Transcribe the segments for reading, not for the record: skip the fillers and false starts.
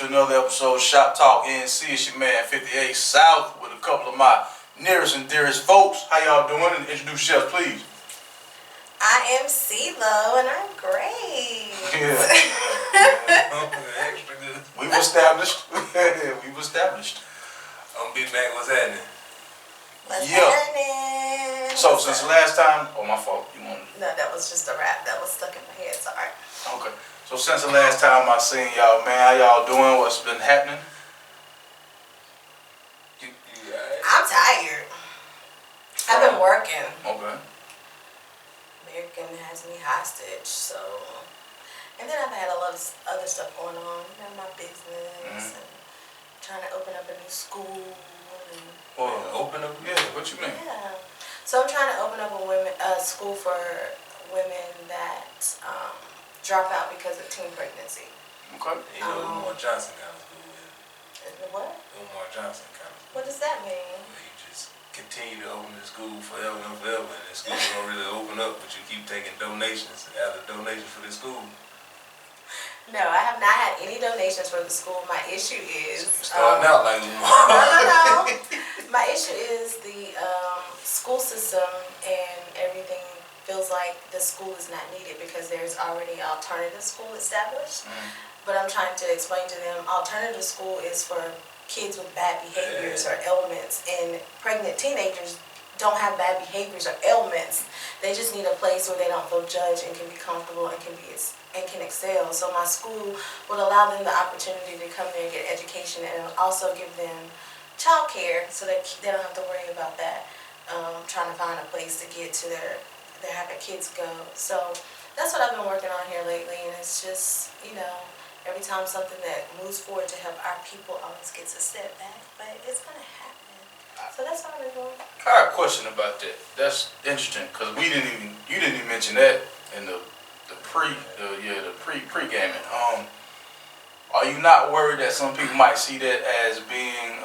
another episode of Shop Talk NC. It's your man 58 South with a couple of my nearest and dearest folks. How y'all doing? And introduce yourselves, please. I am C-Lowe and I'm great. Yeah. Extra good. We've established. We've established. I'm B Mack, what's happening? What's happening? So since the last time, my fault. You wanted? No, that was just a rap that was stuck in my head. Sorry. Okay. So since the last time I seen y'all, man, how y'all doing? What's been happening? You alright? I'm tired. I've been working. Okay. American has me hostage, so. And then I've had a lot of other stuff going on. You know, my business and trying to open up a new school. Well, Open up? yeah. What you mean? Yeah. So I'm trying to open up a school for women that drop out because of teen pregnancy. Okay. You know, Umar Johnson kind of school is. What? Umar Johnson kind of school. What does that mean? Where you just continue to open the school forever and forever, and the school don't really open up, but you keep taking donations after donations for the school. No, I have not had any donations for the school. My issue is Starting out like Umar. No. My issue is the school system and everything feels like the school is not needed because there's already alternative school established. But I'm trying to explain to them alternative school is for kids with bad behaviors or ailments, and pregnant teenagers don't have bad behaviors or ailments. They just need a place where they don't feel judged and can be comfortable and can excel. So my school would allow them the opportunity to come there and get education, and also give them child care so that they don't have to worry about that, trying to find a place to get to their having kids go. So that's what I've been working on here lately, and it's just, you know, every time something that moves forward to help our people always gets a step back, but it's going to happen. So that's what I've been doing. I have a question about that. That's interesting because you didn't even mention that in the pre-gaming. Are you not worried that some people might see that as being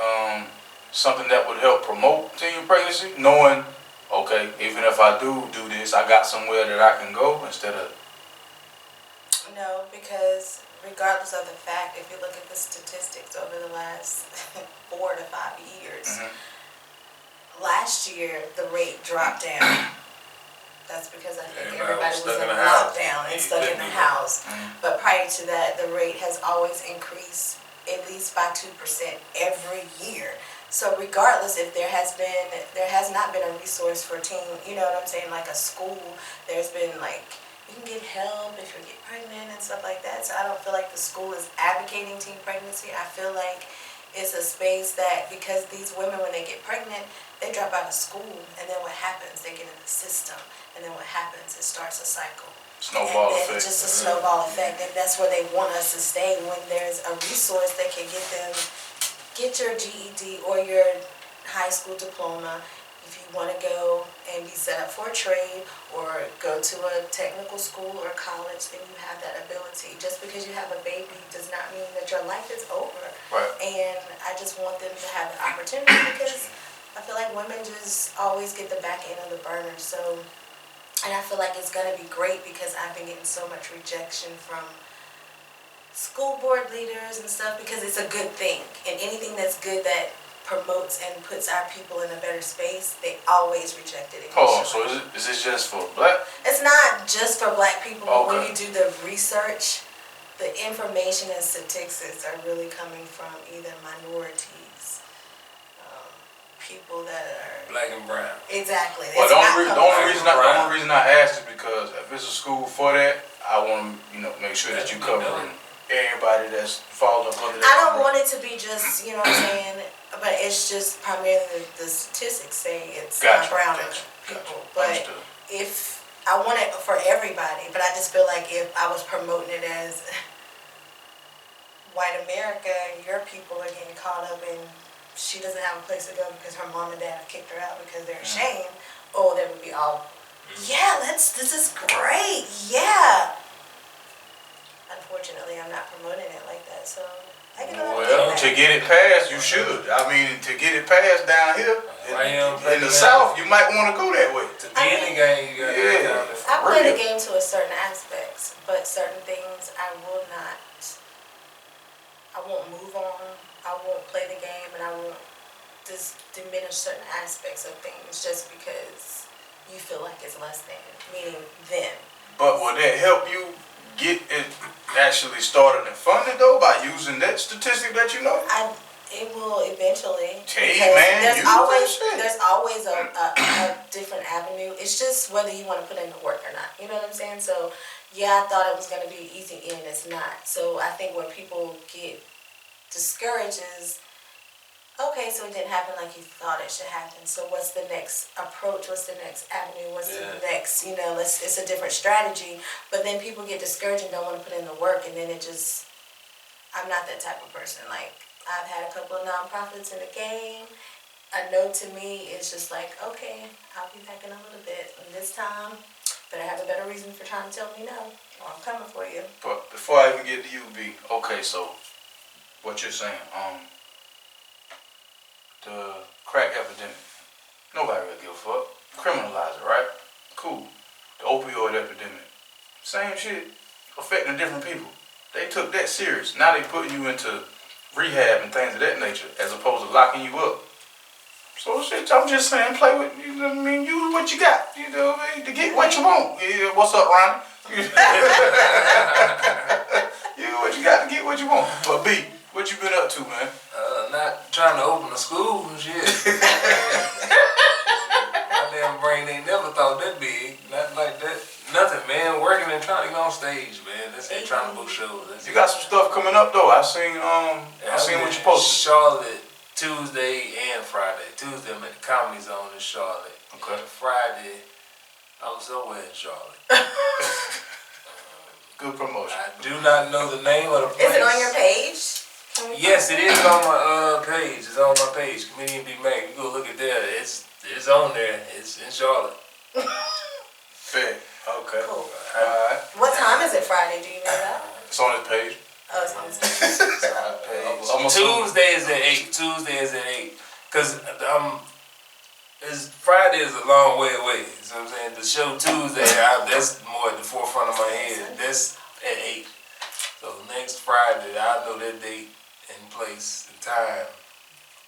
something that would help promote teen pregnancy, knowing, okay, even if I do this, I got somewhere that I can go instead of? No, because regardless of the fact, if you look at the statistics over the last 4 to 5 years, last year the rate dropped down. That's because I think everybody was in lockdown and stuck in the house. But prior to that, the rate has always increased at least by 2% every year. So regardless if there has not been a resource for teen, you know what I'm saying, like a school, there's been like, you can get help if you get pregnant and stuff like that. So I don't feel like the school is advocating teen pregnancy. I feel like it's a space that, because these women, when they get pregnant, they drop out of school, and then what happens? They get in the system, and then what happens? It starts a cycle. Snowball effect. Just a snowball effect, and that's where they want us to stay. When there's a resource that can get your GED or your high school diploma, if you want to go and be set up for a trade or go to a technical school or college, then you have that ability. Just because you have a baby does not mean that your life is over. Right. And I just want them to have the opportunity, because I feel like women just always get the back end of the burner. So, and I feel like it's going to be great because I've been getting so much rejection from school board leaders and stuff, because it's a good thing. And anything that's good that promotes and puts our people in a better space, they always reject it. Oh, so is this just for black? It's not just for black people, but Okay. when you do the research, the information and statistics are really coming from either minorities, people that are Black and brown. exactly. Well, the only reason I asked is because if it's a school for that, I want to make sure that you covering everybody that's falling up under that. I don't want it to be just, you know what I'm saying, but it's just primarily the statistics say it's brown people. But Understood. if I want it for everybody, but I just feel like if I was promoting it as white America, your people are getting caught up in, she doesn't have a place to go because her mom and dad have kicked her out because they're ashamed, they would be all, yeah, this is great, yeah. Unfortunately, I'm not promoting it like that, so I can to get it passed, you should. I mean, to get it passed down here in the South, you might want to go that way. To be in the game, you got to I play the game to a certain aspects, but certain things I will won't move on, I won't play the game, and I won't just diminish certain aspects of things just because you feel like it's less than, meaning them. But will that help you get it actually started and funded though by using that statistic that you know? It will eventually. Hey, because man, there's always a different avenue. It's just whether you want to put in the work or not. You know what I'm saying? So yeah, I thought it was going to be easy in, it's not. So I think when people get discouraged is, okay, so it didn't happen like you thought it should happen. So what's the next approach? What's the next avenue? What's the next, it's a different strategy. But then people get discouraged and don't want to put in the work, and then I'm not that type of person. Like, I've had a couple of nonprofits in the game. A no to me is just like, okay, I'll be back in a little bit. And this time, better have a better reason for trying to tell me no, or I'm coming for you. But before I even get to you, B, okay, so what you're saying, the crack epidemic, nobody really give a fuck. Criminalize it, right? Cool. The opioid epidemic, same shit, affecting different people. They took that serious. Now they putting you into rehab and things of that nature, as opposed to locking you up. So shit, I'm just saying, play with, you know what I mean, use what you got, you know what I mean, to get what you want. Yeah, what's up, Ronnie? You what you got to get what you want. But B, what you been up to, man? Not trying to open a school and shit. My damn brain ain't never thought that big. Nothing like that. Nothing, man. Working and trying to get on stage, man. That's it. Trying to book shows. That's You got some stuff coming up though. I seen what you posted. Charlotte Tuesday and Friday. Tuesday I'm at the Comedy Zone in Charlotte. Okay. And Friday I'm somewhere in Charlotte. Good promotion. I do not know the name of the place. Is it on your page? Yes, it is on my page. It's on my page. Comedian B Mack. You go look at there. It's on there. It's in Charlotte. Fair. Okay. Cool. Alright. What time is it Friday? Do you know that? It's on his page. Oh, it's on his page. Tuesday is at 8. Tuesday is at 8. Cause Friday is a long way away. You know what I'm saying? The show Tuesday, that's more at the forefront of my head. That's at 8. So next Friday, I know that date and place and time.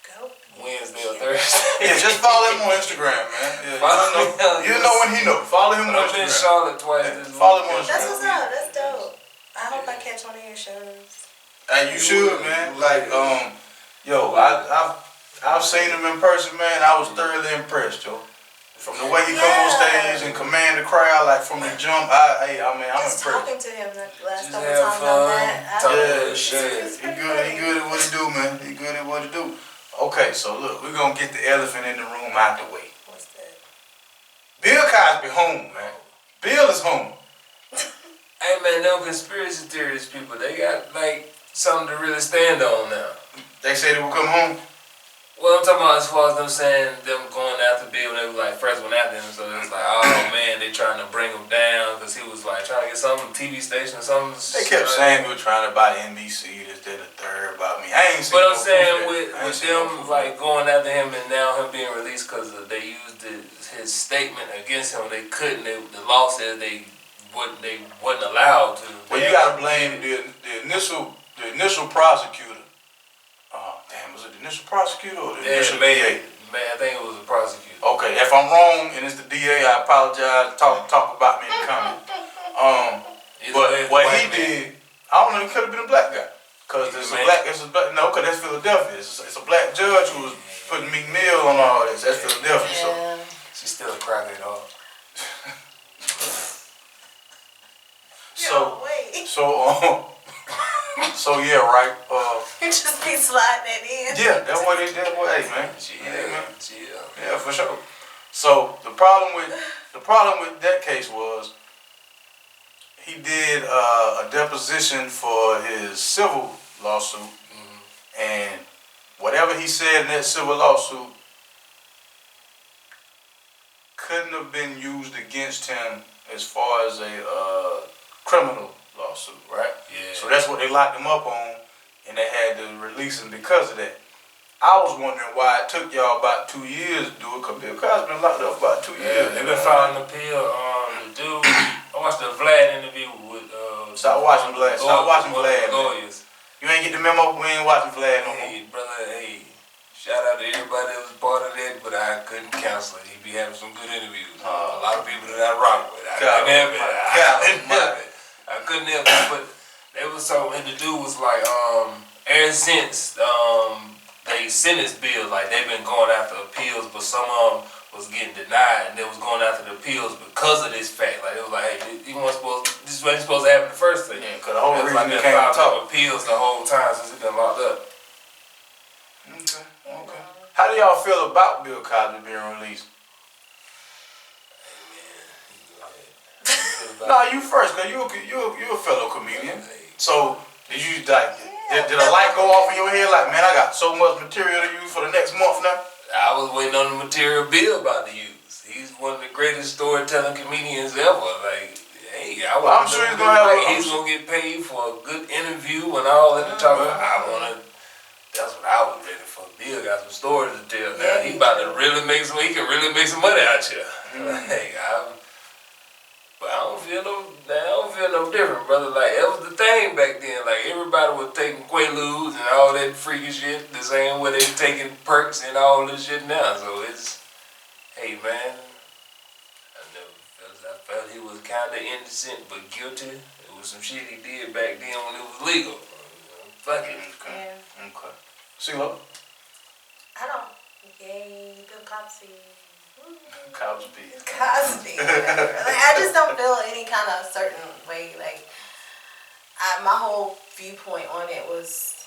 Go. Wednesday or Thursday. Yeah, just follow him on Instagram, man. Yeah, you know when he know. Follow him on I've been in Instagram. Charlotte twice this week. Follow him on That's Instagram. what's up. That's dope. I hope I catch one of your shows. Hey, you should, man. Like, I've seen him in person, man. I was thoroughly impressed, yo. From the way he come on stage and command the crowd, like from the jump, I'm Just impressed. talking to him the last Just couple have times I met. fun. Yeah, shit. He good at what he do, man. He good at what he do. Okay, so look, we're gonna get the elephant in the room out the way. What's that? Bill Cosby home, man. Bill is home. Hey man, them conspiracy theorists people, they got like something to really stand on now. They say they will come home. Well, I'm talking about as far as them saying them going after Bill, they were like first one after him, so it was like, oh man, they trying to bring him down because he was like trying to get some TV station or something. They kept saying we were trying to buy NBC, this, that, the third about me. I ain't seen But I'm no saying proof of that. with them like going after him and now him being released because they used his statement against him, they couldn't. The law said they wasn't allowed to. Well, you gotta blame the initial prosecutor. Damn, was it the initial prosecutor or the initial DA? Man, I think it was a prosecutor. Okay, if I'm wrong and it's the DA, I apologize. Talk about me in the comment. But what he did, I don't know, it could have been a black guy. Cause because that's Philadelphia. It's a black judge who was putting Meek Mill on all this. That's Philadelphia. So She's still a crackhead, dog. So yeah, right. You just be sliding it in. Yeah, that's what hey man. Yeah. Yeah, for sure. So the problem with that case was he did a deposition for his civil lawsuit, and whatever he said in that civil lawsuit couldn't have been used against him as far as a criminal lawsuit, right? Yeah. So that's what they locked him up on, and they had to release him because of that. I was wondering why it took y'all about 2 years to do it, because Bill Cosby been locked up about 2 years. They've been filing an appeal. The dude, I watched the Vlad interview with Stop watching Vlad. Stop watching Vlad. Lawyers. You ain't get the memo? We ain't watching Vlad no more. Hey, brother, hey. Shout out to everybody that was part of that, but I couldn't cancel it. He be having some good interviews. A lot of people that I rock with. I couldn't help it. I couldn't help it. But there was something, and the dude was like, ever since they sentence bill, like they've been going after appeals, but some of them was getting denied, and they was going after the appeals because of this fact. Like it was like, hey, this wasn't supposed to happen the first thing. Yeah, because the whole reason like they came to talk. Appeals the whole time since it's been locked up. Okay. How do y'all feel about Bill Cosby being released? Nah, you first, cause you a fellow comedian. So did you like did a light go off in your head like, man, I got so much material to use for the next month now? I was waiting on the material Bill about to use. He's one of the greatest storytelling comedians ever. Like, hey, I'm sure he's gonna he's gonna get paid for a good interview and all that. That's what I was ready for. Bill got some stories to tell now. He about to really make some. He can really make some money out here. But I don't feel no different, brother. Like that was the thing back then. Like everybody was taking Quaaludes and all that freaky shit the same way they taking perks and all this shit now. So it's, hey man, I felt he was kind of innocent but guilty. It was some shit he did back then when it was legal. Fuck it. Okay. C-Lowe? I don't. Yay, Bill Cosby. Cosby. Like, I just don't feel any kind of certain way. Like, my whole viewpoint on it was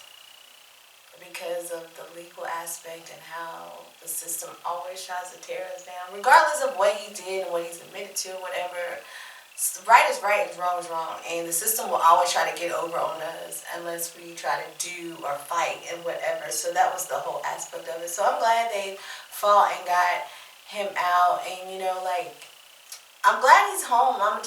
because of the legal aspect and how the system always tries to tear us down, regardless of what he did and what he's admitted to, whatever. Right is right and wrong is wrong, and the system will always try to get over on us unless we try to do or fight and whatever. So that was the whole aspect of it. So I'm glad they fought and got him out, and like, I'm glad he's home. I am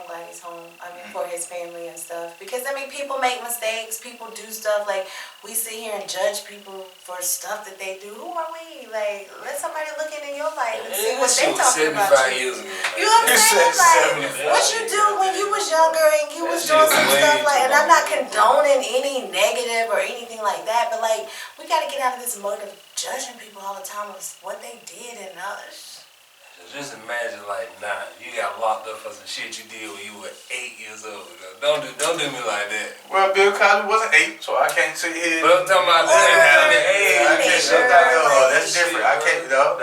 glad he's home. I mean, for his family and stuff. Because, I mean, people make mistakes. People do stuff. Like, we sit here and judge people for stuff that they do. Who are we? Like, let somebody look in your life and see what they talking about you. You know what I'm saying? Like, what you do when you was younger and you was doing some stuff like, and I'm not condoning any negative or anything like that, but, like, we got to get out of this mode of judging people all the time of what they did and just imagine, like, you got locked up for some shit you did when you were 8 years old. Don't do me like that. Well, Bill Cosby wasn't 8, so I can't sit here. But I'm talking about I can't shut that. That's different. I can't. No.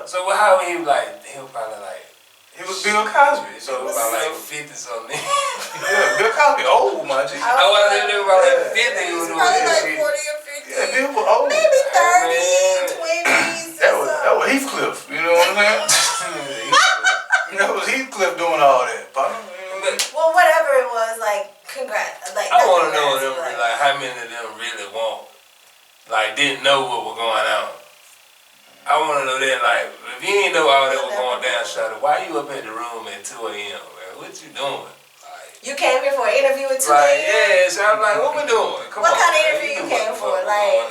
So how he like? He was probably like. He was Bill Cosby, so he was about like 50 something. Yeah, Bill Cosby old, man. I wasn't there about like 50. He was probably like 40 or 50. Yeah, Bill was old. Maybe 30, 20s. That was Heathcliff. You know what I'm saying? That was Heathcliff doing all that. Well, whatever it was, like, congrats. Like, I want to know them, like how many of them really didn't know what was going on. I want to know that, like, if you ain't know all that was going down, Shawty, why you up in the room at 2 a.m., man? What you doing? Like, you came here for an interview at 2 a.m.? Like, yeah, so I'm like, what we doing? What kind of interview you came for? Like,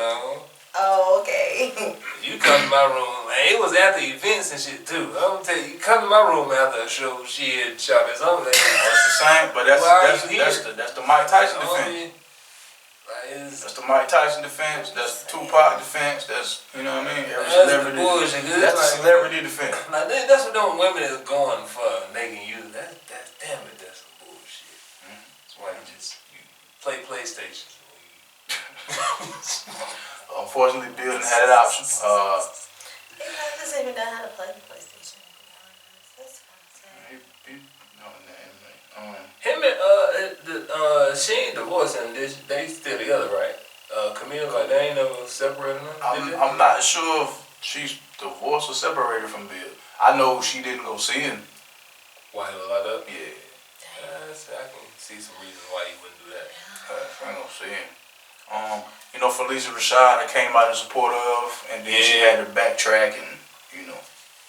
oh, okay. You come to my room, and it was after events and shit too. I'm gonna tell you, come to my room after a show, shit, shop is over there. That's the same, but that's the Mike Tyson defense. That's the Mike Tyson defense. That's the Tupac defense. That's, you know what I mean? That's the celebrity defense. Like that's what them women is going for, making you. That's damn it. That's some bullshit. That's why you play PlayStation. Unfortunately, Bill didn't have that option. He doesn't even know how to play the PlayStation. That's fine. Him and she ain't divorced and they still together, right? Camille, like they ain't never separated. I'm not sure if she's divorced or separated from Bill. I know she didn't go see him. Why he was locked up? Yeah. I can see some reasons why he wouldn't do that. I ain't gonna see him. Felicia Rashad, I came out in support of, and then she had to backtrack and,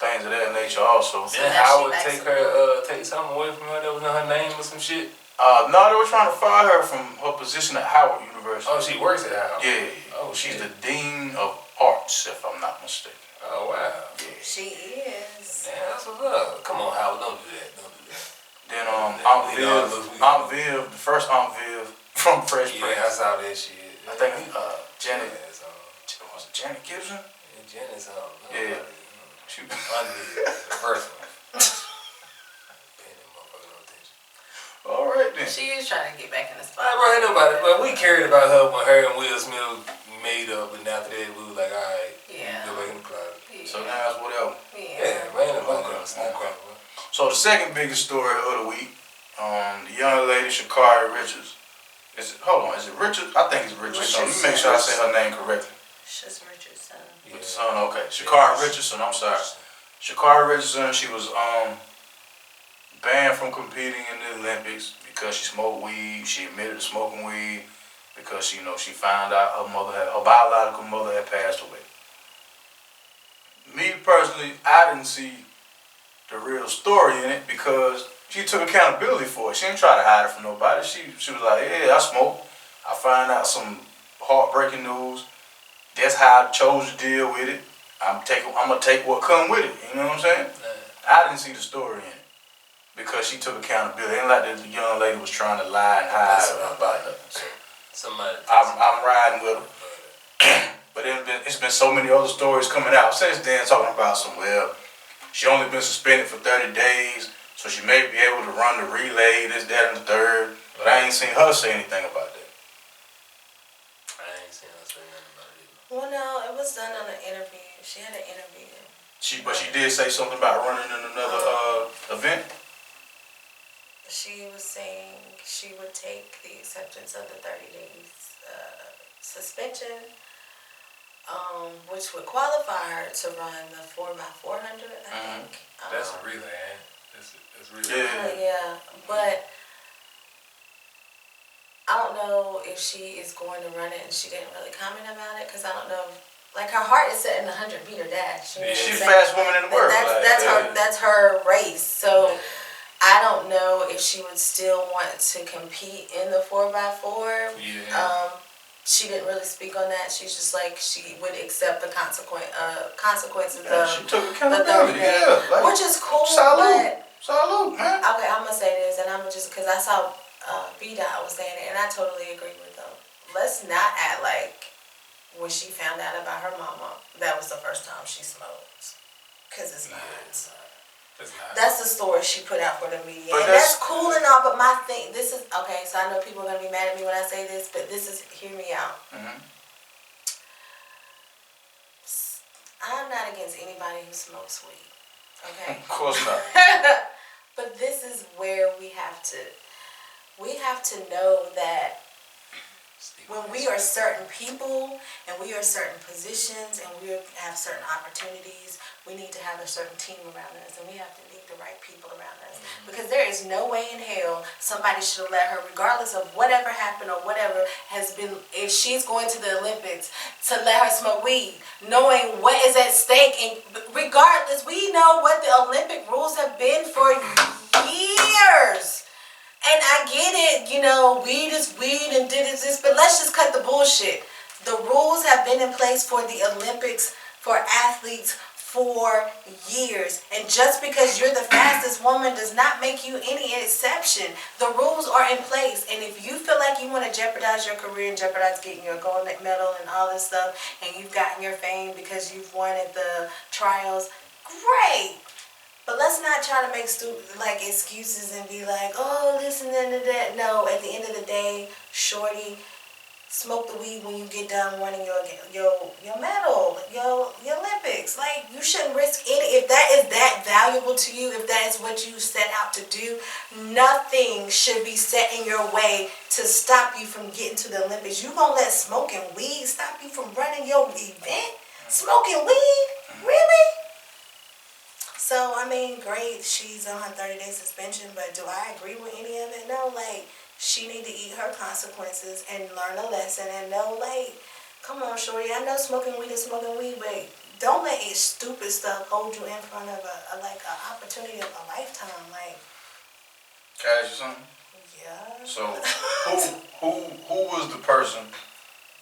things of that nature also. Then Howard take something away from her that was in her name or some shit? No, they were trying to fire her from her position at Howard University. Oh, she works at Howard? Yeah. Oh, she's the Dean of Arts, if I'm not mistaken. Oh, wow. Yeah. She is. Damn, that's what's up. Come on, Howard, don't do that. Then Aunt Viv, the first Aunt Viv, from Fresh Prince. Yeah, I saw that shit. I think Janet. Yeah, Was it Janet Gibson? yeah, Janet's Yeah. She. Undid, the first one. Paying that motherfucker no attention. All right then. She is trying to get back in the spot. Bro, ain't nobody. But we cared about her when her and Will Smith made up, and after that we was like, all right, Yeah. go back in the closet. Yeah. So now it's whatever. Yeah, man, ain't nobody else. Okay. So the second biggest story of the week, the young lady Sha'Carri Richards. Is it Richard? I think it's Richardson. Let me make sure I say her name correctly. She's Richardson. Yeah. Son, okay. Sha'Carri Richardson, I'm sorry. Sha'Carri Richardson, she was banned from competing in the Olympics because she smoked weed. She admitted to smoking weed because she found out her biological mother had passed away. Me personally, I didn't see the real story in it because she took accountability for it. She didn't try to hide it from nobody. She was like, yeah, I smoke. I find out some heartbreaking news. That's how I chose to deal with it. I'm gonna take what come with it. You know what I'm saying? I didn't see the story in it because she took accountability. Ain't like the young lady was trying to lie and hide about nothing. So I'm riding with her. But it's been so many other stories coming out since then talking about she only been suspended for 30 days, so she may be able to run the relay, this, that, and the third. But I ain't seen her say anything about that. I ain't seen her say nothing about it either. Well, no, it was done on an interview. She had an interview. But she did say something about running in another event. She was saying she would take the acceptance of the 30 days suspension, which would qualify her to run the 4x400, I think. That's a relay, ain't it? That's relay. Yeah, but I don't know if she is going to run it, and she didn't really comment about it because I don't know. Like, her heart is set in a 100-meter dash. She's the fastest woman in the world. That's her race. So I don't know if she would still want to compete in the 4x4. Yeah. She didn't really speak on that. She's just like she would accept the consequences She took of accountability. which is cool. Salute, man. Okay, I'm gonna say this, and I'm just because I saw B Dot was saying it, and I totally agree with them. Let's not act like when she found out about her mama, that was the first time she smoked, because it's not. That's the story she put out for the media. And that's cool and all, but my thing, this is, okay, so I know people are going to be mad at me when I say this, but this is, hear me out. I'm not against anybody who smokes weed, okay? Of course not. But this is where we have to know that when we are certain people and we are certain positions and we have certain opportunities, we need to have a certain team around us, and we have to need the right people around us. Because there is no way in hell somebody should have let her, regardless of whatever happened or whatever has been, if she's going to the Olympics, to let her smoke weed, knowing what is at stake. And regardless, we know what the Olympic rules have been for years. And I get it, weed is weed and this, but let's just cut the bullshit. The rules have been in place for the Olympics, for athletes, for years. And just because you're the fastest woman does not make you any exception. The rules are in place. And if you feel like you want to jeopardize your career and jeopardize getting your gold medal and all this stuff, and you've gotten your fame because you've won at the trials, great. But let's not try to make excuses and be like, oh, this and that. No, at the end of the day, shorty, smoke the weed when you get done winning your medal, your Olympics. Like, you shouldn't risk it. If that is that valuable to you, if that is what you set out to do, nothing should be set in your way to stop you from getting to the Olympics. You gonna let smoking weed stop you from running your event? Smoking weed? Really? So, great, she's on her 30-day suspension, but do I agree with any of it? No, she need to eat her consequences and learn a lesson and know, come on, shorty, I know smoking weed is smoking weed, but don't let stupid stuff hold you in front of an opportunity of a lifetime, Can I ask you something? Yeah. So, who was the person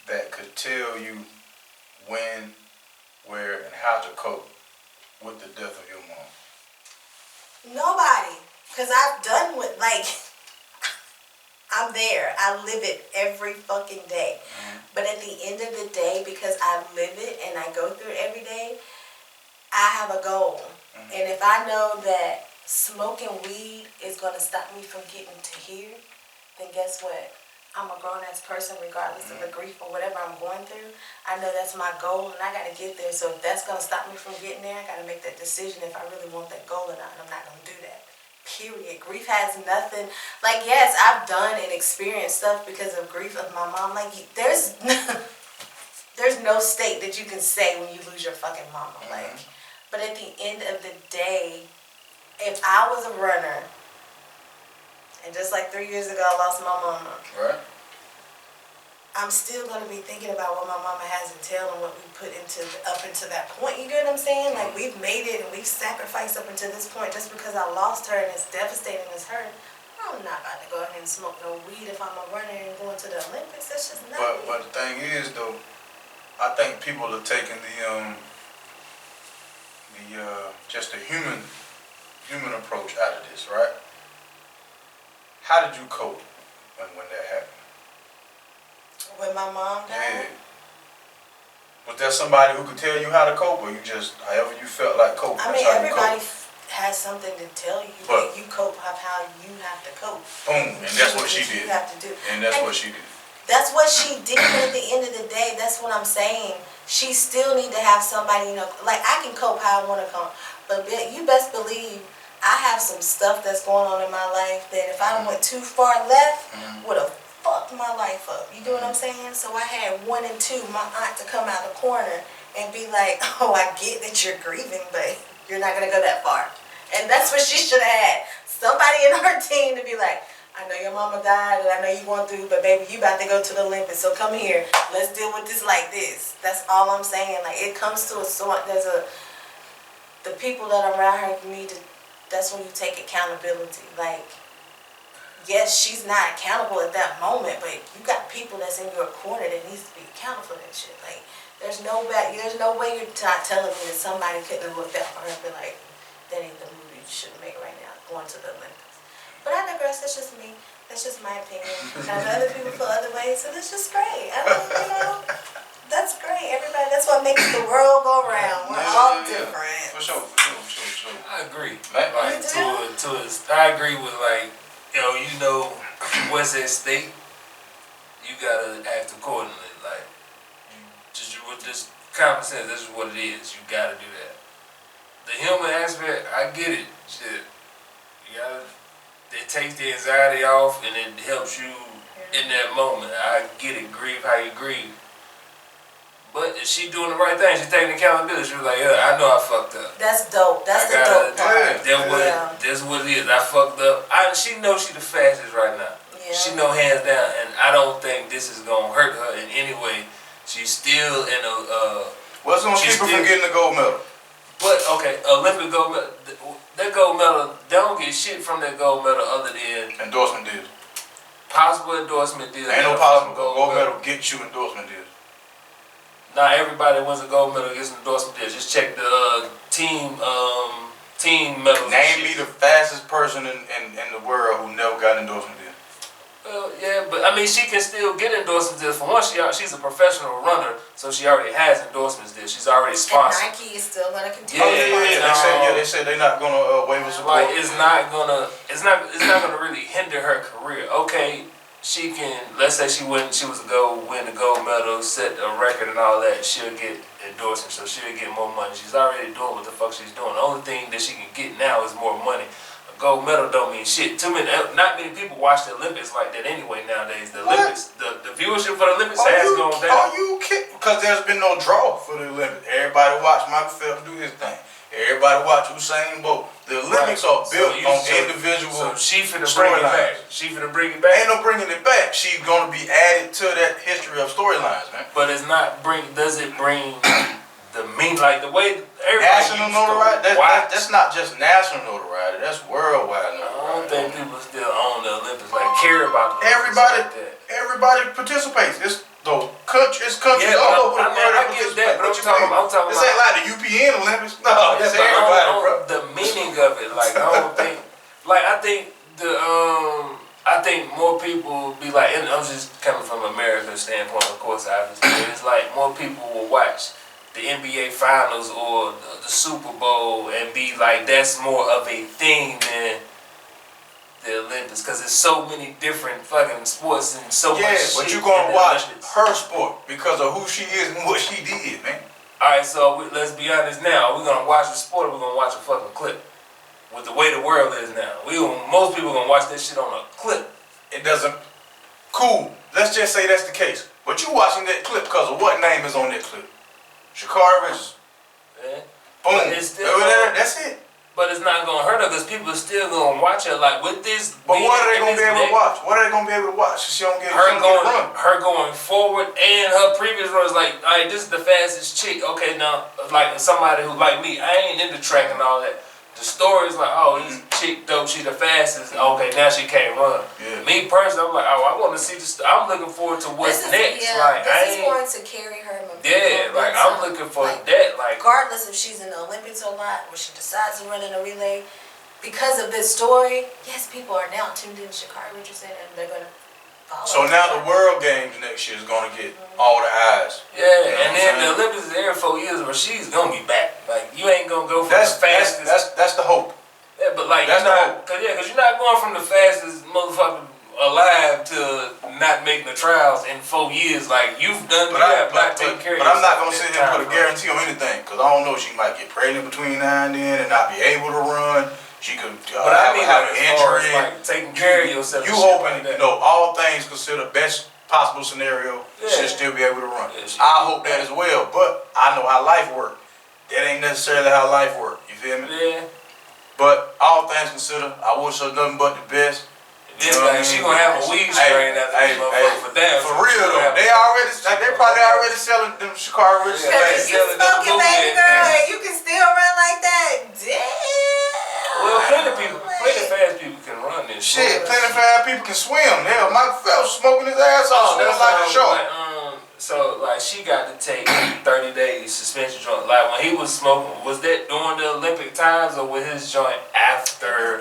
that could tell you when, where, and how to cope with the death of your mom? Nobody. Because I've done with, I'm there. I live it every fucking day. But at the end of the day, because I live it and I go through it every day, I have a goal. And if I know that smoking weed is going to stop me from getting to here, then guess what? I'm a grown-ass person regardless of the grief or whatever I'm going through. I know that's my goal and I got to get there. So if that's going to stop me from getting there, I got to make that decision if I really want that goal or not. And I'm not going to do that. Period. Grief has nothing. Like, yes, I've done and experienced stuff because of grief of my mom. Like, there's no state that you can say when you lose your fucking mama. Like, but at the end of the day, if I was a runner, and just like 3 years ago I lost my mama, Right. I'm still going to be thinking about what my mama has entailed and what we put up until that point. You get what I'm saying? Like, we've made it and we've sacrificed up until this point. Just because I lost her and it's devastating as hurt, I'm not about to go ahead and smoke no weed if I'm a runner and going to the Olympics. That's just not me. But the thing is, though, I think people are taking just the human approach out of this, right? How did you cope when that happened? When my mom died? Yeah. Was there somebody who could tell you how to cope, or you just, however you felt like coping? I mean, everybody has something to tell you, but you cope how you have to cope. Boom, and that's what she did. You have to do. And that's what she did. That's what she did, but at the end of the day, that's what I'm saying. She still need to have somebody, like, I can cope how I want to cope, but you best believe I have some stuff that's going on in my life that if I went too far left, would have fucked my life up. You get what I'm saying? So I had 1 and 2, my aunt to come out the corner and be like, oh, I get that you're grieving, but you're not going to go that far. And that's what she should have had. Somebody in her team to be like, I know your mama died and I know you going through, but baby, you about to go to the Olympics, so come here. Let's deal with this like this. That's all I'm saying. Like, it comes to the people that are around her need to, that's when you take accountability. Like, yes, she's not accountable at that moment, but you got people that's in your corner that needs to be accountable for that shit. Like, there's no way you're not telling me that somebody couldn't have looked out for her and be like, that ain't the movie you should make right now, going to the Olympics. But I digress, that's just me. That's just my opinion. And other people feel other ways, so that's just great. That's great. Everybody, that's what makes the world go round. We're all different. For sure. I agree. Like, I agree with, like, what's at stake, you gotta act accordingly. Like, with this common sense, this is what it is. You gotta do that. The human aspect, I get it. Shit. It takes the anxiety off and it helps you in that moment. I get it. Grieve how you grieve. But is she doing the right thing? She's taking accountability. She was like, yeah, I know I fucked up. That's dope. That's the dope part. That's what it is. I fucked up. She knows she's the fastest right now. Yeah. She know hands down. And I don't think this is going to hurt her in any way. She's still in a... What's going to keep her from getting the gold medal? But, okay, Olympic gold medal, that gold medal, they don't get shit from that gold medal other than... Endorsement deals. Possible endorsement deals. Ain't no possible gold medal get you endorsement deals. Not everybody wins a gold medal gets an endorsement deal. Just check the team medals. Name me the fastest person in the world who never got an endorsement deal. Well, yeah, but I mean, she can still get endorsement deals. For one, she's a professional runner, so she already has endorsements deals. She's already sponsored. And Nike is still gonna continue. They say they're not gonna waiver support. Like, it's not gonna really hinder her career. Okay, she can. Let's say she was to go win the gold medal, set a record and all that. She'll get endorsements, so she'll get more money. She's already doing what the fuck she's doing. The only thing that she can get now is more money. Gold medal don't mean shit. Not many people watch the Olympics like that anyway nowadays. The Olympics, the viewership for the Olympics has gone down. Are you kidding? Because there's been no draw for the Olympics. Everybody watch Michael Phelps do his thing. Everybody watch Usain Bolt. The Olympics are built on individual So she finna bring it back. She finna bring it back. Ain't no bringing it back. She's gonna be added to that history of storylines, man. But it's not does it bring the like the way everybody national notoriety? That's not just national notoriety. That's worldwide notoriety. I don't think people still own the Olympics, like care about the Olympics like that. Everybody participates. It's countries all over the world. I get that, but I'm talking about. This ain't like the UPN Olympics. No, it's everybody, bro. The meaning of it, like I don't think, like I think I think more people be like, and I'm just coming from America's standpoint, of course, obviously. It's like more people will watch the NBA Finals or the Super Bowl and be like, that's more of a thing than the Olympics, because there's so many different fucking sports and so much shit. But you're gonna in the watch Olympics. her sport because of who she is and what she did, man. Alright, so let's be honest now. We're gonna watch the sport or we're gonna watch a fucking clip. With the way the world is now. Most people gonna watch that shit on a clip. It doesn't. Cool. Let's just say that's the case. But you watching that clip because of what name is on that clip? Sha'Carri Richardson. Yeah. Boom. But it's still That's it. But it's not gonna hurt her because people are still gonna watch her. Like with this. But what are they gonna be able to watch? What are they gonna be able to watch? She don't get her going forward and her previous runs. Like, alright, this is the fastest chick. Okay, now like somebody who like me, I ain't into track and all that. The story's like, oh, this chick dope, she the fastest. Okay, now she can't run. Yeah. Me personally, I'm like, oh, I want to see this. I'm looking forward to what's next. Yeah, like, this is going to carry her. Yeah, like I'm looking for that. Like, regardless if she's in the Olympics or not, or she decides to run in a relay, because of this story, yes, people are now tuned in to Sha'Carri Richardson and they're gonna follow. So now the World Games next year is gonna get all the eyes. Yeah, you know and then the Olympics is every 4 years where she's gonna be back. Like, you ain't gonna go from the fastest. That's the hope. Yeah, but like, that's cause you're not going from the fastest motherfucker alive to not making the trials in 4 years. Like, you've done that, not taking care of yourself. But I'm not gonna sit here and put a guarantee on anything, cause I don't know. She might get pregnant between now and then and not be able to run. She could but I mean, have an injury. Like taking care of yourself. You hoping, all things considered, best possible scenario, should still be able to run. Yeah, I hope that as well, but I know how life works. That ain't necessarily how life works. You feel me? Yeah. But all things considered, I wish her nothing but the best. This like she gonna have a weed strain after this motherfucker for damn. For real though, they probably already selling them Sha'Carri Richardson. Because you smoking, baby girl, and you can still run like that. Damn. Well, plenty fast people can run this shit. Plenty fast people can swim. Hell, Michael Phelps smoking his ass off, swimming like a shark. So like she got to take 30 days suspension joint. Like when he was smoking, was that during the Olympic times or was his joint after?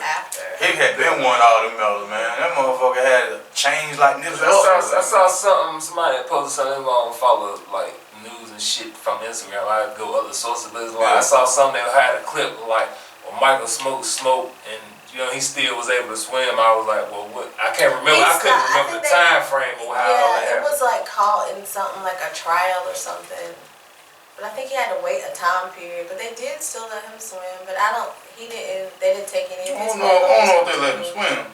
He had been won all them medals, man. That motherfucker had chains like nipples. I saw somebody had posted something. I'm gonna follow like news and shit from Instagram. I go other sources. Like, I saw something that had a clip like when Michael smoked and he still was able to swim. I was like, well, what? I can't remember. I couldn't remember the time frame or how all that happened. It was like caught in something like a trial or something. But I think he had to wait a time period. But they did still let him swim. But they didn't take any of his medals. I don't know if they let him swim.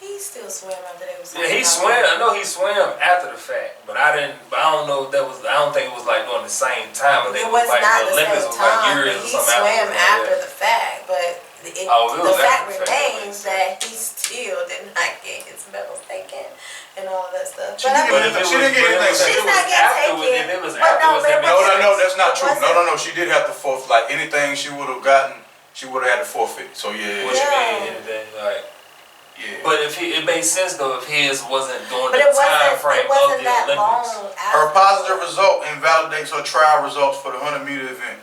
He still swam after they was. Yeah, he swam. I know he swam after the fact, but I don't know if that was. I don't think it was like during the same time. It was like not the Olympics same was like time. years He or something swam after the fact, but the fact remains that he still did not get his medals taken and all of that stuff. She didn't get anything. She's not getting taken. No, that's not true. No. She did have to forfeit. Like anything she would have gotten, she would have had to forfeit. So yeah. What you mean? Anything like. Yeah. But it made sense though if his wasn't during the time frame of the Olympics. Her positive result invalidates her trial results for the 100-meter event.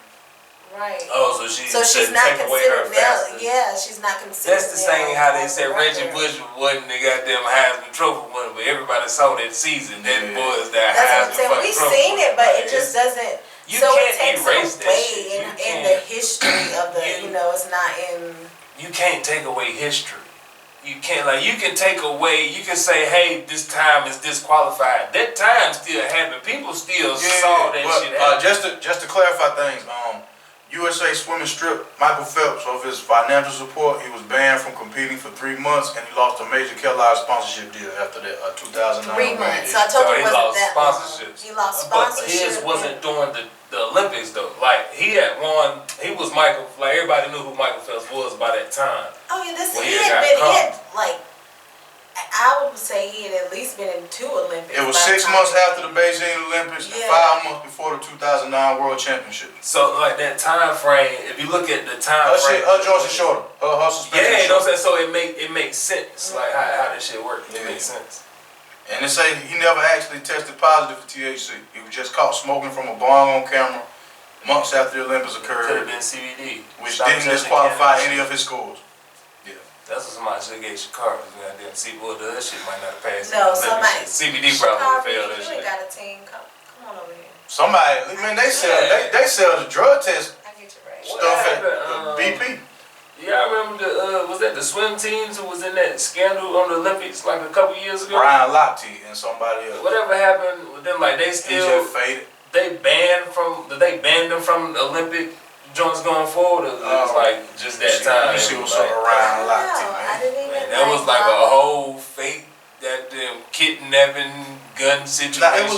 Right. Oh, so she's not take away her fastest. Yeah, she's not considered. That's the same how they said Reggie Bush wasn't the goddamn Heisman Trophy winner, but everybody saw that season. That boy is that Heisman Trophy. We've seen it, but it just doesn't. You can't erase that shit. In the history of the, it's not in. You can't take away history. You can't, you can take away, you can say, hey, this time is disqualified. That time still happened. People still saw that shit happen. Just to clarify things, USA swimming stripped Michael Phelps of his financial support. He was banned from competing for 3 months, and he lost a major Kellogg sponsorship deal after that 2009. 3 months. So I told you it wasn't that long. He lost sponsorship. But his wasn't during the Olympics though. Like he had won. He was Michael. Like everybody knew who Michael Phelps was by that time. Oh yeah, he had I would say he had at least been in 2 Olympics. It was 6 months after the Beijing Olympics and 5 months before the 2009 World Championship. So like that time frame, if you look at the time frame, her joints are shorter. Her suspension. Yeah, you know what I'm saying. So it makes sense. Like how this shit works. It makes sense. And they say he never actually tested positive for THC. He was just caught smoking from a bong on camera months after the Olympics occurred. Could have been CBD, which didn't disqualify any of his scores. Yeah. That's what somebody should get Chicago. Goddamn, see, well, the other shit might not have passed. No, somebody. CBD probably would fail that You shit. ain't got a team. Come on over here. Somebody, man, they sell the drug test I get you right. stuff at BP. Yeah, I remember was that the swim teams who was in that scandal on the Olympics like a couple years ago? Brian Lochte and somebody else. Whatever happened with them, like they still faded. they banned them from the Olympic joints going forward. Or it was like just that time. You see what's around Lochte, I didn't even. That was like a whole fake goddamn kidnapping gun situation. Nah, it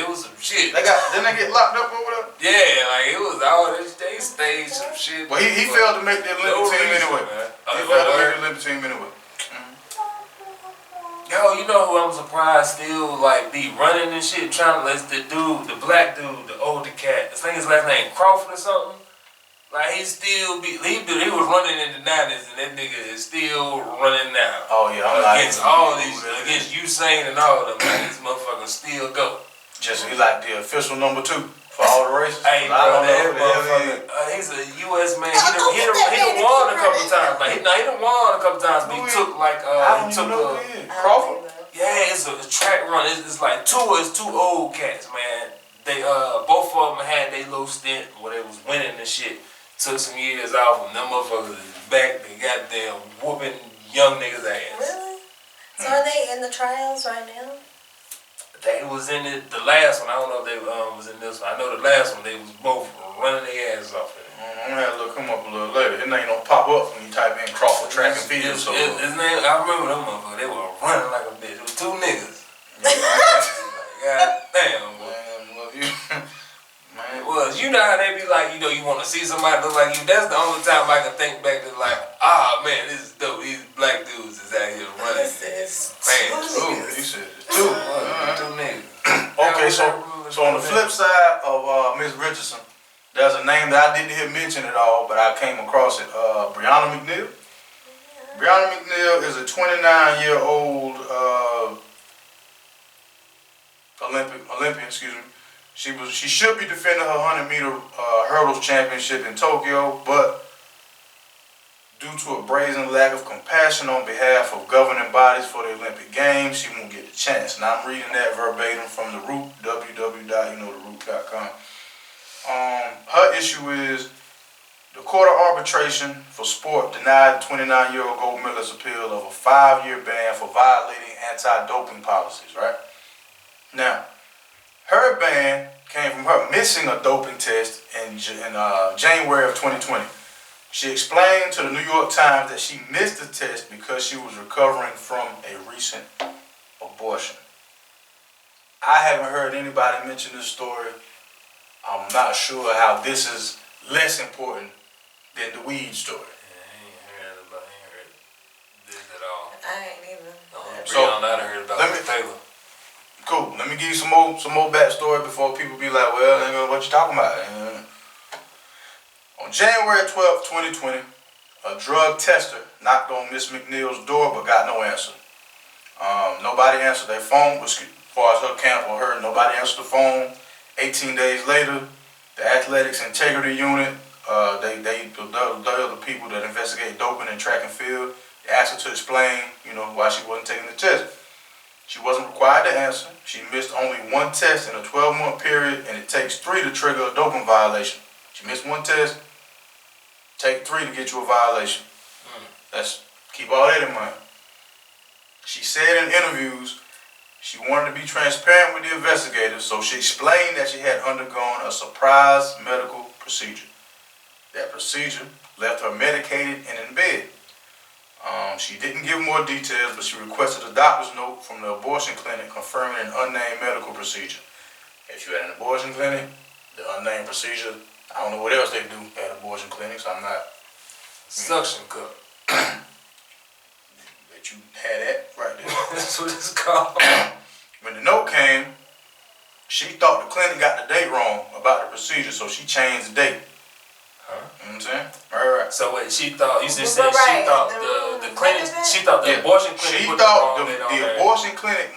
was some shit. Didn't they get locked up or whatever? Yeah, like it was all this. They staged some shit. Well, he failed to make the Olympic team anyway. He failed to make the Olympic team anyway. Yo, you know who I'm surprised still like be running and shit, trying to let the black dude, the older cat. I think his last name Crawford or something. Like he was running in the 90s and that nigga is still running now. Oh yeah, against Usain and all of them. Like, these motherfuckers still go. Just he like the official number 2 for all the races. Hey, bro, that motherfucker. He's a U.S. man. He done won a couple times. Like he done won a couple times, but he took like Crawford. Yeah, it's a track run. It's like two old cats, man. They both of them had their little stint where they was winning and shit. Took some years off and them motherfuckers is back. They goddamn whooping young niggas' ass. Really? So are they in the trials right now? They was in the last one. I don't know if they was in this one. I know the last one they was both running their asses off it. I'm gonna have to look him up a little later. His name don't pop up when you type in Crawford track and field. His name, I remember them motherfuckers. They were running like a bitch. It was 2 niggas. God damn, boy. Man, was. You know how they be like, you want to see somebody look like you. That's the only time I can think back to like, man, this is dope. These black dudes is out here running. This is you said it's 2. 2 niggas. Okay, so on the flip side of Miss Richardson, there's a name that I didn't hear mentioned at all, but I came across it. Brianna McNeil. Brianna McNeil is a 29-year-old Olympian. Excuse me. She should be defending her 100-meter hurdles championship in Tokyo, but due to a brazen lack of compassion on behalf of governing bodies for the Olympic Games, she won't get the chance. Now I'm reading that verbatim from the Root, www.theroot.com. Her issue is the Court of Arbitration for Sport denied the 29-year-old gold medalist's appeal of a 5-year ban for violating anti-doping policies, right? Now, her ban came from her missing a doping test in January of 2020. She explained to the New York Times that she missed the test because she was recovering from a recent abortion. I haven't heard anybody mention this story. I'm not sure how this is less important than the weed story. Yeah, I ain't heard this at all. I ain't even. I heard about Taylor. Cool. Let me give you some more backstory before people be like, well, nigga, what you talking about? On January 12th, 2020, a drug tester knocked on Miss McNeil's door but got no answer. Nobody answered their phone, as far as her camp or her, nobody answered the phone. 18 days later, the Athletics Integrity Unit, the people that investigate doping and track and field, they asked her to explain, why she wasn't taking the test. She wasn't required to answer. She missed only 1 test in a 12-month period, and it takes 3 to trigger a doping violation. She missed 1 test, take 3 to get you a violation. Let's keep all that in mind. She said in interviews she wanted to be transparent with the investigators, so she explained that she had undergone a surprise medical procedure. That procedure left her medicated and in bed. She didn't give more details, but she requested a doctor's note from the abortion clinic confirming an unnamed medical procedure. If you're at an abortion clinic, the unnamed procedure, I don't know what else they do at abortion clinics. I'm not. Suction cup. That you had that right there. That's what it's called. When the note came, she thought the clinic got the date wrong about the procedure, so she changed the date. You know what I'm saying? Right. So wait, she thought, she thought the clinic, she thought the abortion clinic She thought the abortion clinic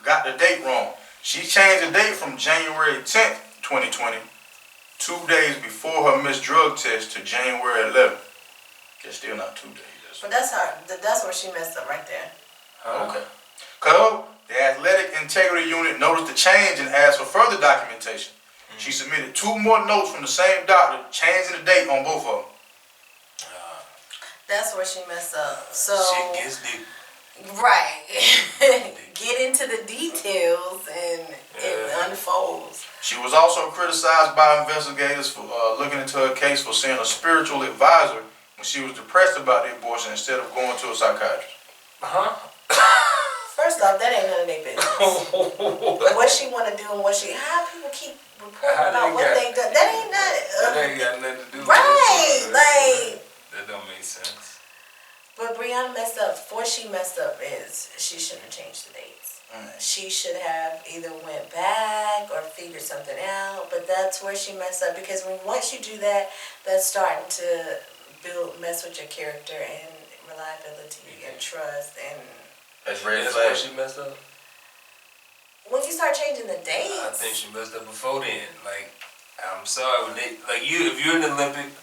got the date wrong. She changed the date from January 10th, 2020, 2 days before her missed drug test, to January 11th. It's still not 2 days. practice. But that's where she messed up right there. Okay. Cause the athletic integrity unit noticed the change and asked for further documentation. She submitted 2 more notes from the same doctor, changing the date on both of them. That's where she messed up. So Shit gets deep. right, get into the details and it unfolds. She was also criticized by investigators for looking into her case for seeing a spiritual advisor when she was depressed about the abortion instead of going to a psychiatrist. First off, that ain't none of their business. What she want to do and how people keep reporting about what they done. That ain't That ain't got nothing to do with right. Like that don't make sense. But Brianna messed up. Before she messed up is she shouldn't have changed the dates. She should have either went back or figured something out. But that's where she messed up because once you do that, that's starting to mess with your character and reliability and trust and. That's red That's flag. where she messed up. When you start changing the dates, I think she messed up before then. Like, I'm sorry, if you're an Olympic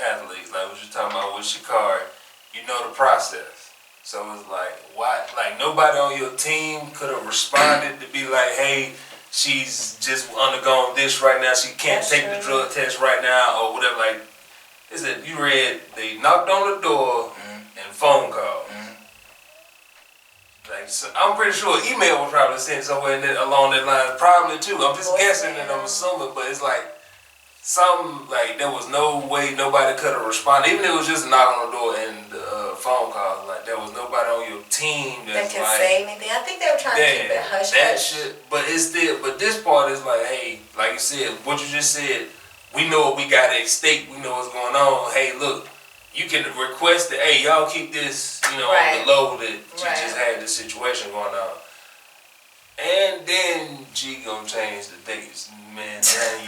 athlete, like what you're talking about with Shakari, you know the process. So it's like, why? Like nobody on your team could have responded to be like, hey, she's just undergone this right now. She can't take the drug test right now or whatever. Like, is it you read? They knocked on the door and phone call. Like, so I'm pretty sure email was probably sent somewhere along that line, probably too. I'm just guessing and I'm assuming, but it's like there was no way nobody could have responded, even if it was just a knock on the door and the phone call. Like there was nobody on your team that can say anything. I think they were trying to keep it hush hush. But it's still, but this part is like, hey, like you said, what you just said, we know what we got at stake. We know what's going on. Hey, look. You can request that, hey, y'all keep this, on the low that you just had this situation going on. And then she gonna change the dates. Man, now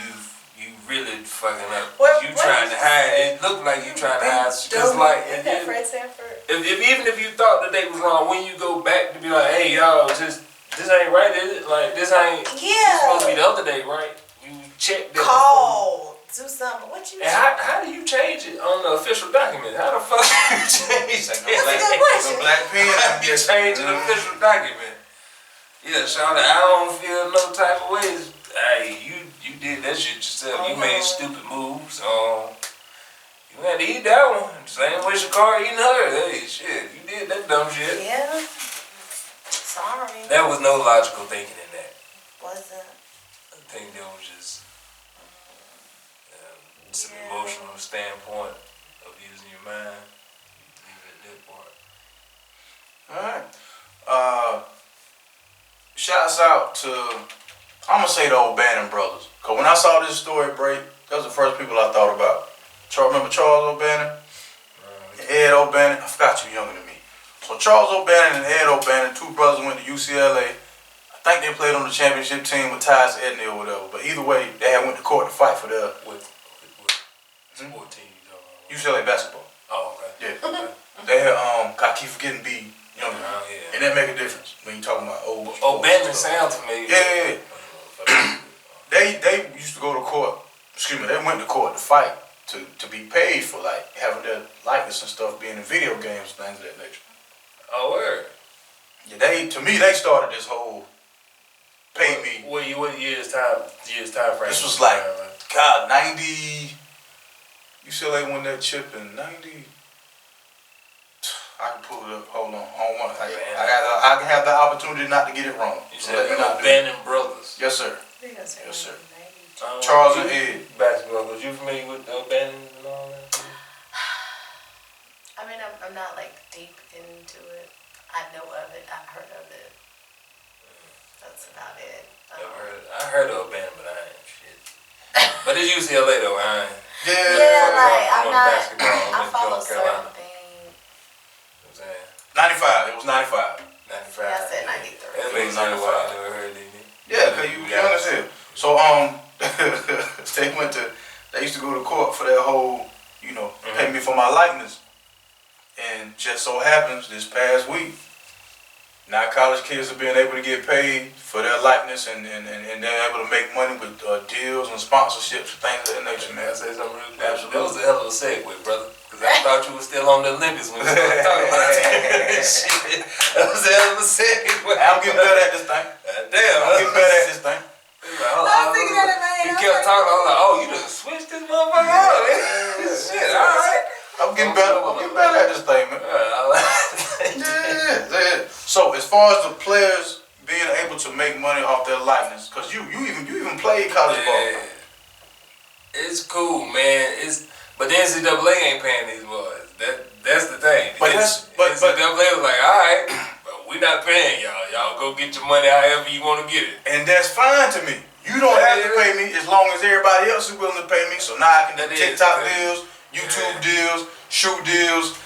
you really fucking up. You trying to hide. It looked like you trying to hide. Cause like, even if you thought the date was wrong, when you go back to be like, hey, y'all, this ain't right, is it? Like, this ain't, this supposed to be the other day, right? You check that. Call. Do something. What you? And how do you change it on the official document? How the fuck do you change it? That's a good question. Black pen. You change an official document. Yeah, Charlotte, I don't feel no type of ways. Hey, you did that shit yourself. You made stupid moves. You had to eat that one. Same way Shakari eating her. Hey, shit, you did that dumb shit. Yeah. Sorry. There was no logical thinking in that. Wasn't. I think there was just some emotional standpoint of using your mind. Leave it at that part. Alright. Shouts out to, I'm gonna say the O'Bannon brothers. Cause when I saw this story break, those are the first people I thought about. Remember Charles O'Bannon? And Ed O'Bannon? I forgot you're younger than me. So Charles O'Bannon and Ed O'Bannon, 2 brothers went to UCLA. I think they played on the championship team with Tyus Edney or whatever. But either way, they had went to court to fight for their... What team you talking about? UCLA basketball. Oh, okay. Yeah. Okay. They had, I keep forgetting B. And that make a difference when you talking about old. O'Bannon sounds familiar. Yeah. They used to go to court. Excuse me. They went to court to fight to be paid for like having their likeness and stuff being in video games, things of that nature. Oh, word. Yeah. They started this whole pay me. What years time frame? This was like 90. UCLA won that chip in 90. I can pull it up. Hold on. I don't want to. I can have the opportunity not to get it wrong. You said O'Bannon brothers. Yes, sir. Yes, sir. Charles and Ed. Basketball. Was you familiar with O'Bannon and all that? I mean, I'm not like deep into it. I know of it. I've heard of it. That's about it. I heard of O'Bannon, but I ain't shit. But it's UCLA though. I ain't. Yeah, like I'm not. I follow certain things. 95. It was 95. 95. Yeah, I said 93. That makes sense why I never heard it. Yeah, cause you understand. So they used to go to court for that whole, pay me for my likeness. And just so happens this past week, now college kids are being able to get paid for their likeness and they're able to make money with deals and sponsorships and things of that nature, man. I say something real quick. That was a hell of a segue, brother. Because I thought you were still on the Olympics when you started talking about that shit. That was the hell of a segue. I'm getting better at this thing. Damn. I'm getting better at this thing. I'm thinking that in my head. He kept talking. I was like, oh, you done switched this motherfucker out. Shit, all right. I'm getting better. I'm getting better at this thing, man. Yeah. So as far as the players being able to make money off their likeness, because you even played college ball. It's cool, man. But the NCAA ain't paying these boys. That's the thing. But NCAA was like, all right, but we not paying y'all. Y'all go get your money however you want to get it. And that's fine to me. You don't have to pay me as long as everybody else is willing to pay me. So now I can do TikTok deals, YouTube deals, shoe deals,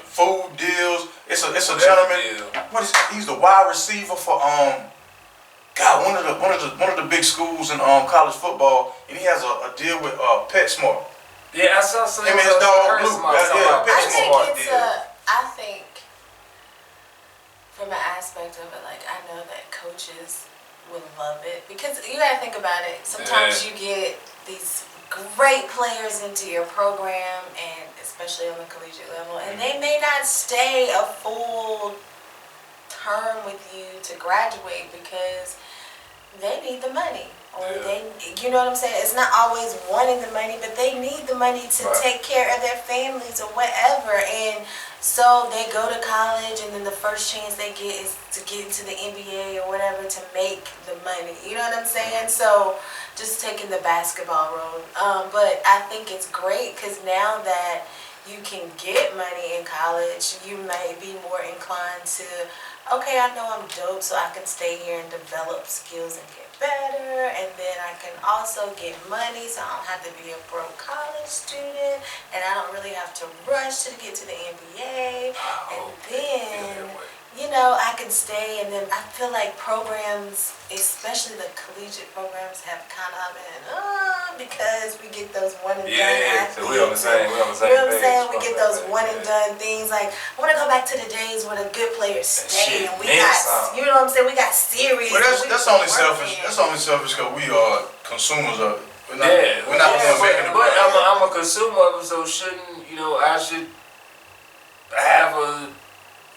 food deals. It's a gentleman. What is he's the wide receiver for God, one of the big schools in college football, and he has a deal with PetSmart. Yeah, I saw some. Him and his dog Blue. I think from an aspect of it, like I know that coaches would love it because you gotta think about it. Sometimes you get these great players into your program, and especially on the collegiate level, and they may not stay a full term with you to graduate because they need the money, or you know what I'm saying? It's not always wanting the money, but they need the money to take care of their families or whatever, and so they go to college, and then the first chance they get is to get into the NBA or whatever to make the money. You know what I'm saying? So just taking the basketball road, but I think it's great because now that you can get money in college, you may be more inclined to, okay, I know I'm dope, so I can stay here and develop skills and get better, and then I can also get money, so I don't have to be a broke college student, and I don't really have to rush to get to the NBA, and then, you know, I can stay, and then I feel like programs, especially the collegiate programs, have kind of been, because we get those one and done athletes. So we on the same You know what I'm saying? We get those one and done things. Like, I want to go back to the days when the good players stayed, and we got, you know what I'm saying? We got series. Well, that's only selfish. That's only selfish because we are consumers of it. We're not making it. But I'm a consumer of it, so shouldn't, you know, I should have a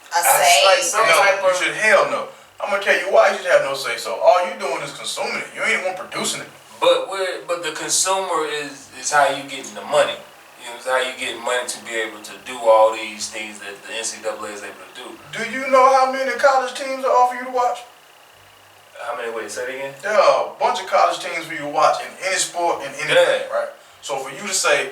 say? Like some type You of. should hell no. I'm gonna tell you why you should have no say so. All you doing is consuming it. You ain't the one producing it. But the consumer is how you getting the money. You know, it's how you getting money to be able to do all these things that the NCAA is able to do. Do you know how many college teams are offer you to watch? How many ways? Say it again. There are a bunch of college teams for you to watch in any sport and anything, right? So for you to say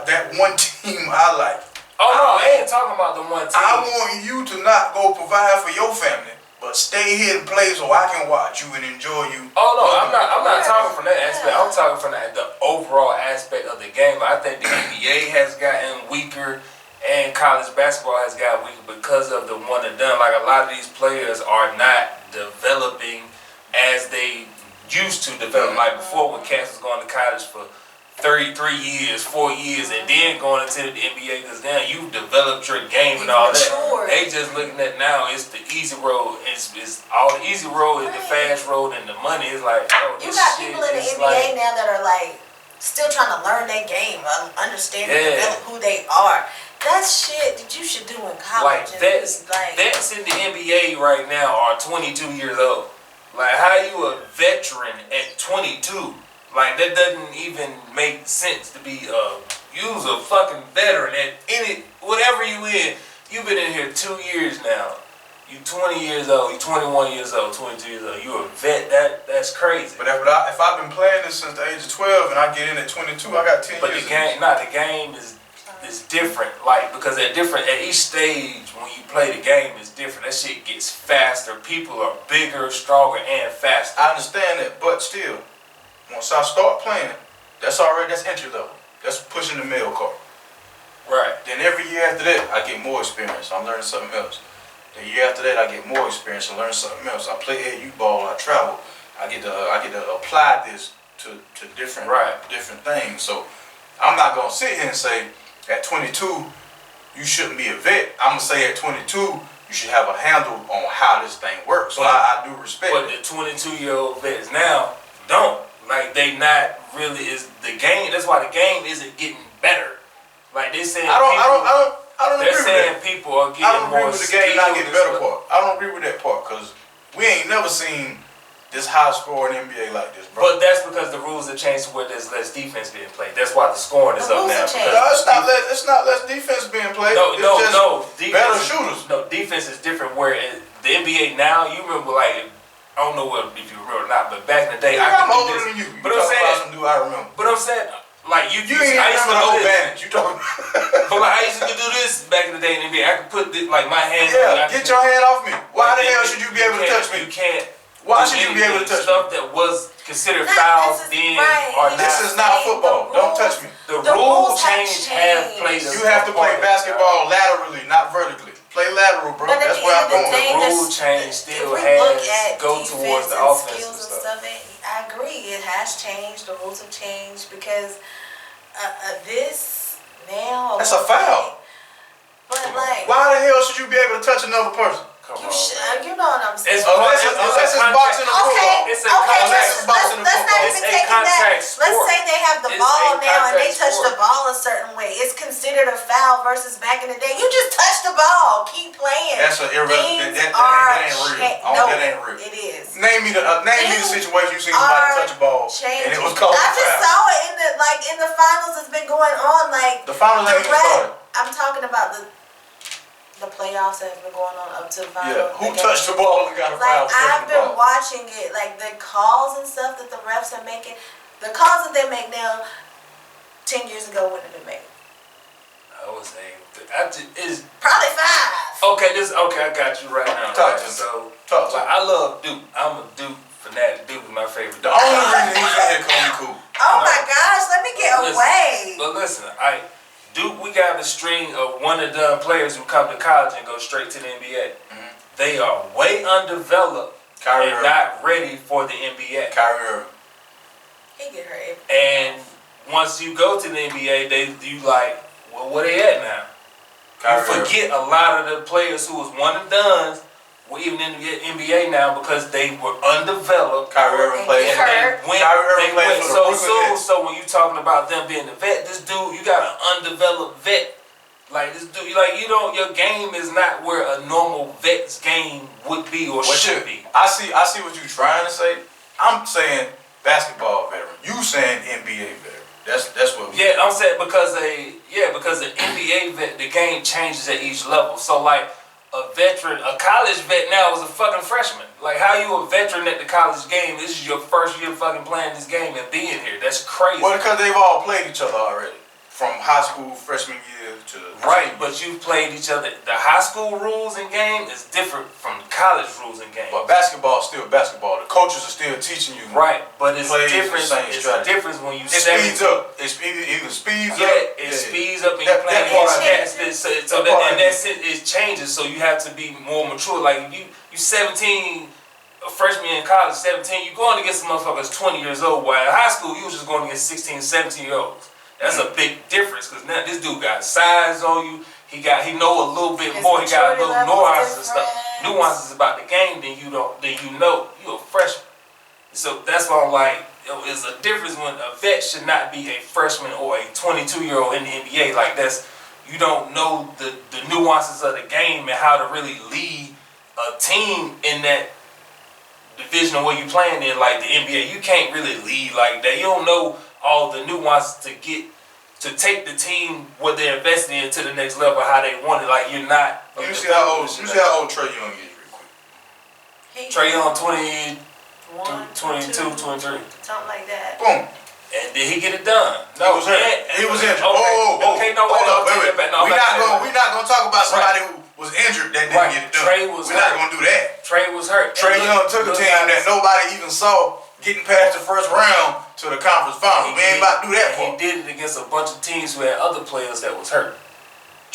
that one team I like. Oh no, I ain't talking about the one team. I want you to not go provide for your family, but stay here and play so I can watch you and enjoy you. Oh no, I'm not talking from that aspect. I'm talking from the overall aspect of the game. I think the NBA has gotten weaker and college basketball has gotten weaker because of the one and done. Like a lot of these players are not developing as they used to develop. Like before, when cats was going to college for 33 years, 4 years, and then going into the NBA, because now you've developed your game and all that. They just looking at now, it's the easy road. It's all the easy road is the fast road, and the money is like, oh, this you got shit people in the is NBA like, now that are like still trying to learn their game, understand and develop who they are. That's shit that you should do in college. Like vets in the NBA right now are 22 years old. Like, how you a veteran at 22? Like, that doesn't even make sense to be you's a fucking veteran at any, whatever you in. You've been in here 2 years now. You 20 years old, you 21 years old, 22 years old. You a vet, that's crazy. But if I've been playing this since the age of 12 and I get in at 22, I got 10 but years. But the game is different. Like, because at each stage when you play the game is different. That shit gets faster. People are bigger, stronger, and faster. I understand that, but still, once I start playing, that's entry level. That's pushing the mail cart. Right. Then every year after that, I get more experience. I'm learning something else. The year after that, I get more experience and learn something else. I play AU ball, I travel. I get to apply this to different things. So I'm not gonna sit here and say at 22 you shouldn't be a vet. I'm gonna say at 22 you should have a handle on how this thing works. So I do respect. But the 22-year-old vets now don't. Like, they not really is the game. That's why the game isn't getting better. Like they saying I don't they're agree saying with that. people are getting I don't agree more with the game not getting better skilled. part. I don't agree with that part because we ain't never seen this high scoring NBA like this, bro. But that's because the rules have changed to where there's less defense being played. That's why the scoring is The up rules now. have changed. No, it's not less defense being played. No, it's no, just no. Defense better is, shooters. No, defense is different. Where the NBA now, you remember like I don't know if you remember or not, but back in the day, Yeah, I I'm could do older this. than you. But You I'm talking saying, about some dude I remember. but I'm saying, like You ain't I used to remember do no this. bandage. You talking about? But like I used to do this back in the day in the NBA. I could put this, like my hand. Yeah, get your hand off me. Why the Like, hell should you be able to touch me? You can't. Why do should you be able to anything. touch Stuff me? that was considered Not fouls necessarily, then right. or This not. is not football. Don't touch me. The The rule rules have change have changed. played a You have to play part of it, basketball laterally, not vertically. Play lateral, bro. But at That's the where end I'm of the going. day, The rule this- change if still we look has at go defense towards the and offensive skills and stuff. I agree, it has changed. The rules have changed because this now. That's a foul. But like, Why the hell should you be able to touch another person? Come you on, should, man. you know what I'm saying? Unless it's boxing or Okay, football. It's a okay, contact let's sport. not even It's a take that. contact Let's sport. say they have the It's ball a now and they contact touch the sport. ball a certain way. It's considered a foul versus back in the day. You just touch the ball, keep playing. That's an irrelevant. Things That ain't are real. no, That ain't real. it is. Name me the situation you seen somebody touch a ball and it was called a I just foul. saw it in the finals. It's been going on like The finals ain't even started. I'm talking about the playoffs that have been going on up to the finals. Yeah, who touched the ball and got a foul? Like I've been watching it, like the calls and stuff that the refs are making. The calls that they make now, 10 years ago wouldn't have been made. I was saying, is Probably 5. okay. I got you right now. Talk Right? to me. So, Talk to like, me. I love Duke. I'm a Duke fanatic. Duke is my favorite. The only reason he's in here because he cool. Oh my gosh, let me get Listen, away. But listen, Duke, we got a string of one-and-done players who come to college and go straight to the NBA. Mhm. They are way undeveloped Kyrie and Irving. not ready for the NBA. Kyrie Irving. He get hurt. And once you go to the NBA, you like, well, where they at now? Kyrie You forget a lot of the players who was one-and-dones were even in the NBA now because they were undeveloped. Kyrie Irving played. He hurt. Kyrie Irving played for the so Brooklyn soon. Nets. So when you talking about them being the vet, this dude, you got an undeveloped vet. Like this dude, like you don't. Your game is not where a normal vet's game would be or should be. I see what you're trying to say. I'm saying basketball veteran. You saying NBA veteran. That's what we Yeah, I'm saying because the NBA vet, the game changes at each level. So like a veteran, a college vet now is a fucking freshman. Like how you a veteran at the college game? This is your first year fucking playing this game and being here. That's crazy. Well, because they've all played each other already. From high school freshman year to Right, but you've played each other. The high school rules in game is different from the college rules in game. But basketball is still basketball. The coaches are still teaching you. Right, but it's Plays the different. same It's strategy. different when you It speeds up. It either speeds up. It speeds up and you That play part I against get. cats. So That that, part I and get. that's it. It changes. So you have to be more mature. Like you 17, a freshman in college, 17. You going against some motherfuckers 20 years old. While in high school, you was just going against 16, 17-year-olds. That's a big difference because now this dude got size on you. He know a little bit His more. He got a maturity little level nuances is and stuff. different. Nuances about the game than you know. You a freshman. So that's why I'm like, it's a difference when a vet should not be a freshman or a 22-year-old in the NBA. Like you don't know the nuances of the game and how to really lead a team in that division where you playing in, like the NBA. You can't really lead like that. You don't know all the nuances to take the team what they're investing in to the next level, how they want it. Like you're not. Let me see how old Trae Young is real quick. Trae Young 22, 22, 23. something like that. Boom. And did he get it done? He was hurt. He was injured. Okay, no, hold up, wait. We're not gonna talk about somebody who was injured that didn't get it done. Trae was We're hurt. not gonna do that. Trae was hurt. Trae Young took a team that nobody even saw getting past the first round to the conference finals. We ain't about to do that He part. did it against a bunch of teams who had other players that was hurt.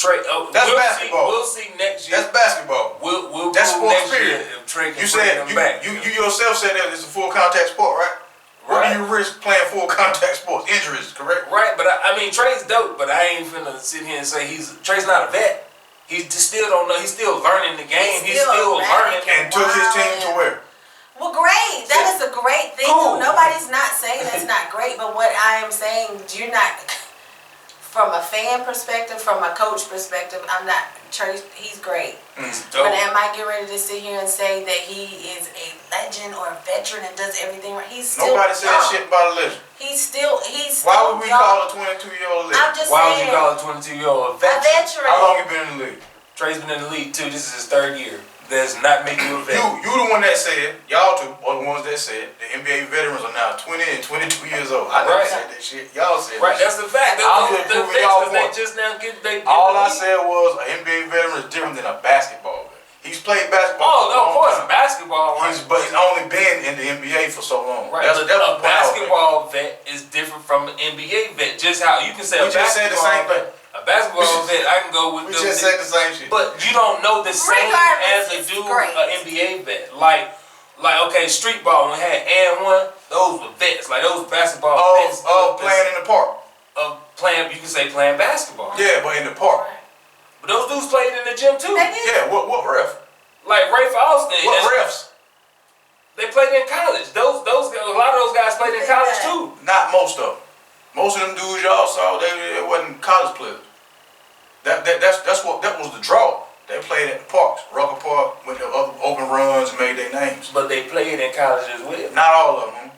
That's basketball. We'll see next year. That's basketball. We'll That's prove sports next year period. if Trae can You bring said them back. you yourself said that it's a full contact sport, right? What do you risk playing full contact sports? Injuries, correct? Right, but I mean Trae's dope, but I ain't finna sit here and say Trae's not a vet. He just still don't know. He's still learning the game. He's still learning. And took his team to where? Well, great. That is a great thing. Cool. Nobody's not saying that's not great, but what I am saying, you're not. from a fan perspective, from a coach perspective, I'm not. Trey, he's great. Dope. But am I getting ready to sit here and say that he is a legend or a veteran and does everything right? He's still Nobody said young. shit about a legend. He's still Why would we young. call a 22-year-old a legend? I'm just Why would saying. you call a 22-year-old a A veteran? veteran. How long you been in the league? Trey's been in the league too. This is his 3rd year. Does not make you a veteran. You the one that said, y'all two are the ones that said the NBA veterans are now 20 and 22 years old. I never Right. said that shit. Y'all said Right, that that's the fact. I'm just The proving y'all vets, they point. just now get they. All I said was an NBA veteran is different than a basketball veteran. He's played basketball Oh for a no, of long course, time. basketball. Right. But he's only been in the NBA for so long. Right, That's but the a point I was basketball vet is different from an NBA vet. Just how you can say We a just said the basketball same thing. vet. A basketball vet, I can go with We them. just said the same shit. But you don't know the same Regardless, as a it's dude, great. an NBA vet. Like okay, street ball when we had and one, those were vets. Like those basketball vets playing in the park. of playing. You can say playing basketball. Yeah, but in the park. But those dudes played in the gym too. They did. Yeah, what ref? Like Rafe Austin. What and refs? They played in college. Those a lot of those guys played in college too. Not most of them. Most of them dudes y'all saw, they wasn't college players. That was the draw. They played at the parks, Rucker Park, went to other open runs and made their names. But they played in college as well. Not all of them.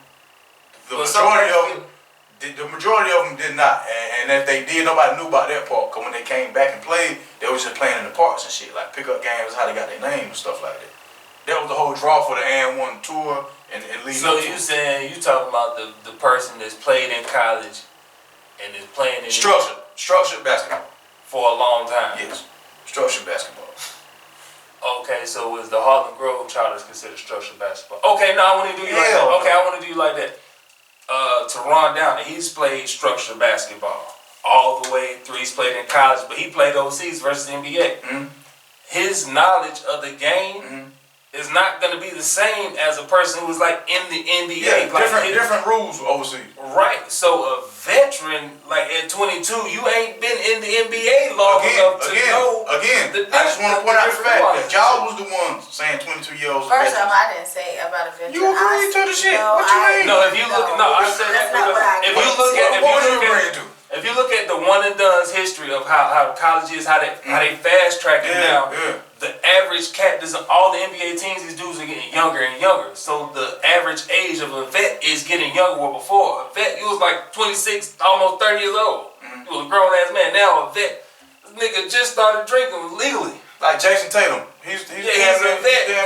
The But majority of them did not. And if they did, nobody knew about that part. Cause when they came back and played, they was just playing in the parks and shit, like pickup games, how they got their name and stuff like that. That was the whole draw for the And One tour and leading. So you saying you talking about the person that's played in college and is playing in structured basketball. for a long time? Yes, structured basketball. Okay, so is the Harlem Grove Charters considered structured basketball? Okay, no, I want to do you like that. Okay, I want to do you like that. Teron Downey, he's played structured basketball all the way through. He's played in college, but he played overseas versus the NBA. Mm-hmm. His knowledge of the game is not going to be the same as a person who's like in the NBA. Yeah, like different rules overseas. Right. So a veteran, like at 22, you ain't been in the NBA long enough to know. Again, I just want to point out the fact that y'all was the ones saying 22-year-olds. First off, I didn't say about a veteran. You agreed to the shit. No, What you mean? No, if you look, I said that That's not what I if you look What if you look at the one and done's history of how college is, how they fast track it now. The average cat, all the NBA teams, these dudes are getting younger and younger. So the average age of a vet is getting younger. Where before, a vet, you was like 26, almost 30 years old. You was a grown ass man. Now a vet, this nigga just started drinking legally. Like Jason Tatum. He's a vet.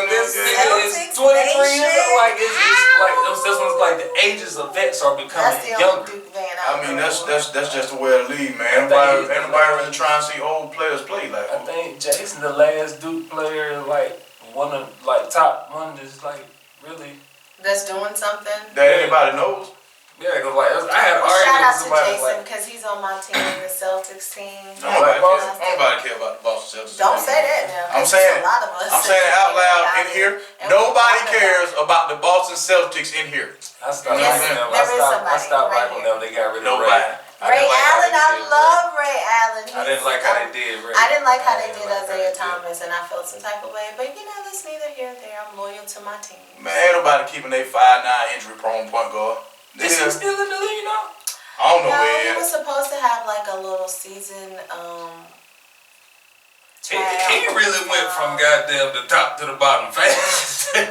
This nigga is 23 years old. Like it's like that's when it's like the ages of vets are becoming younger. I mean, that's just the way of the league, man. Ain't nobody really trying to see old players play like I think Jason, the last Duke player, like one of top one is like really That's doing something. that anybody knows. Yeah, cause like I had an Well, shout argument out with to somebody Jason like because he's on my team, the Celtics team. Nobody care about the Boston Celtics. Don't say that now. I'm saying a lot of us. I'm saying it out loud in here. Nobody cares about the Boston Celtics in here. I stopped Yes, liking them. there is I stopped somebody liking right them. They got rid of Nobody. Ray Allen, I love Ray Allen. I didn't like how they did Ray. I didn't like how they did like Isaiah how they Thomas, and I felt some type of way. But you know, that's neither here nor there. I'm loyal to my team. Man, ain't nobody keeping their 5'9" injury prone point guard. Is he still in the league now? I don't know No, where he he was is. supposed to have like a little season. He really went from goddamn the top to the bottom fast. I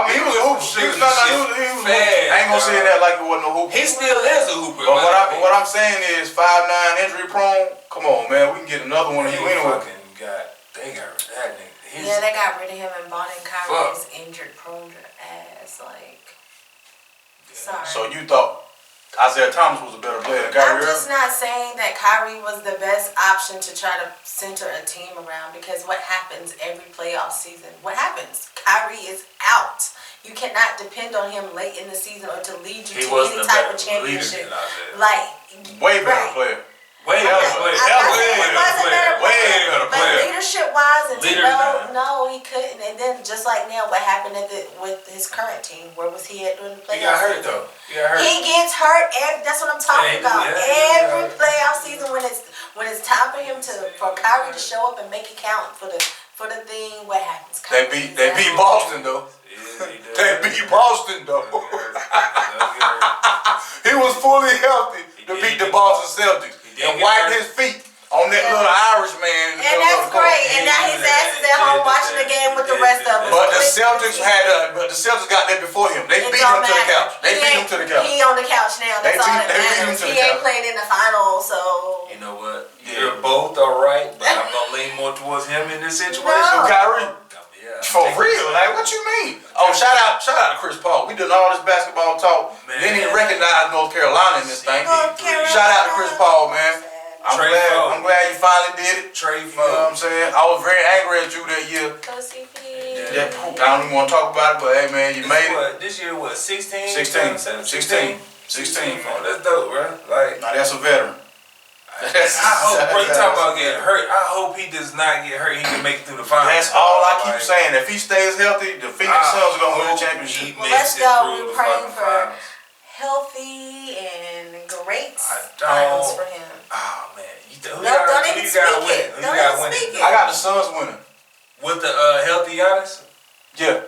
mean, he was a hooper. He was fast. I ain't gonna say that like it wasn't no hooper. He still is a hooper. But what I'm saying is 5'9" injury prone. Come on, man, we can get another one of you anyway. They got rid of that nigga. Yeah, they got rid of him and bought in Kyrie's injured prone ass. Like, sorry. So you thought Isaiah Thomas was a better player than Kyrie I'm Irving? just not saying that Kyrie was the best option to try to center a team around, because what happens every playoff season? What happens? Kyrie is out. You cannot depend on him late in the season or to lead you to any type of championship. Like, way better player. Way better player. But leadership-wise, and no, he couldn't. And then just like now, what happened with his current team? Where was he at during the playoffs? He got hurt though. He gets hurt. That's what I'm talking about. Every playoff season, when it's time for Kyrie to show up and make it count for the thing, what happens? They beat Boston though. They beat Boston though. He was fully healthy to beat the Boston Celtics. And Celtics had but the Celtics got there before him. They beat him to the couch. They beat him to the couch. He on the couch now. That's all that matters. He ain't couch. playing in the finals, so. You know what? You're both alright, but I'm gonna lean more towards him in this situation. No. Kyrie. Yeah, For real, like what you mean? Oh, shout out to Chris Paul. We did all this basketball talk. Man. Then he recognized North Carolina in this thing. North Carolina. Shout out to Chris Paul, man. I'm glad you finally did it. Trey You know what I'm saying? I was very angry at you that year. Cosby. I don't even want to talk about it, but hey man, you made it. This year what? 16? 16. 16. 16. Oh, that's dope, bro. Like, now that's a veteran. I hope, bro, you talking about getting hurt. I hope he does not get hurt. He can make it through the finals. That's all I keep saying. If he stays healthy, the Phoenix Suns are going to win the championship. Well, let's go. We're praying for healthy and great finals for him. Oh, man. Don't even speak it. Don't even speak it. I got the Suns winning. With the healthy Giannis? Yeah.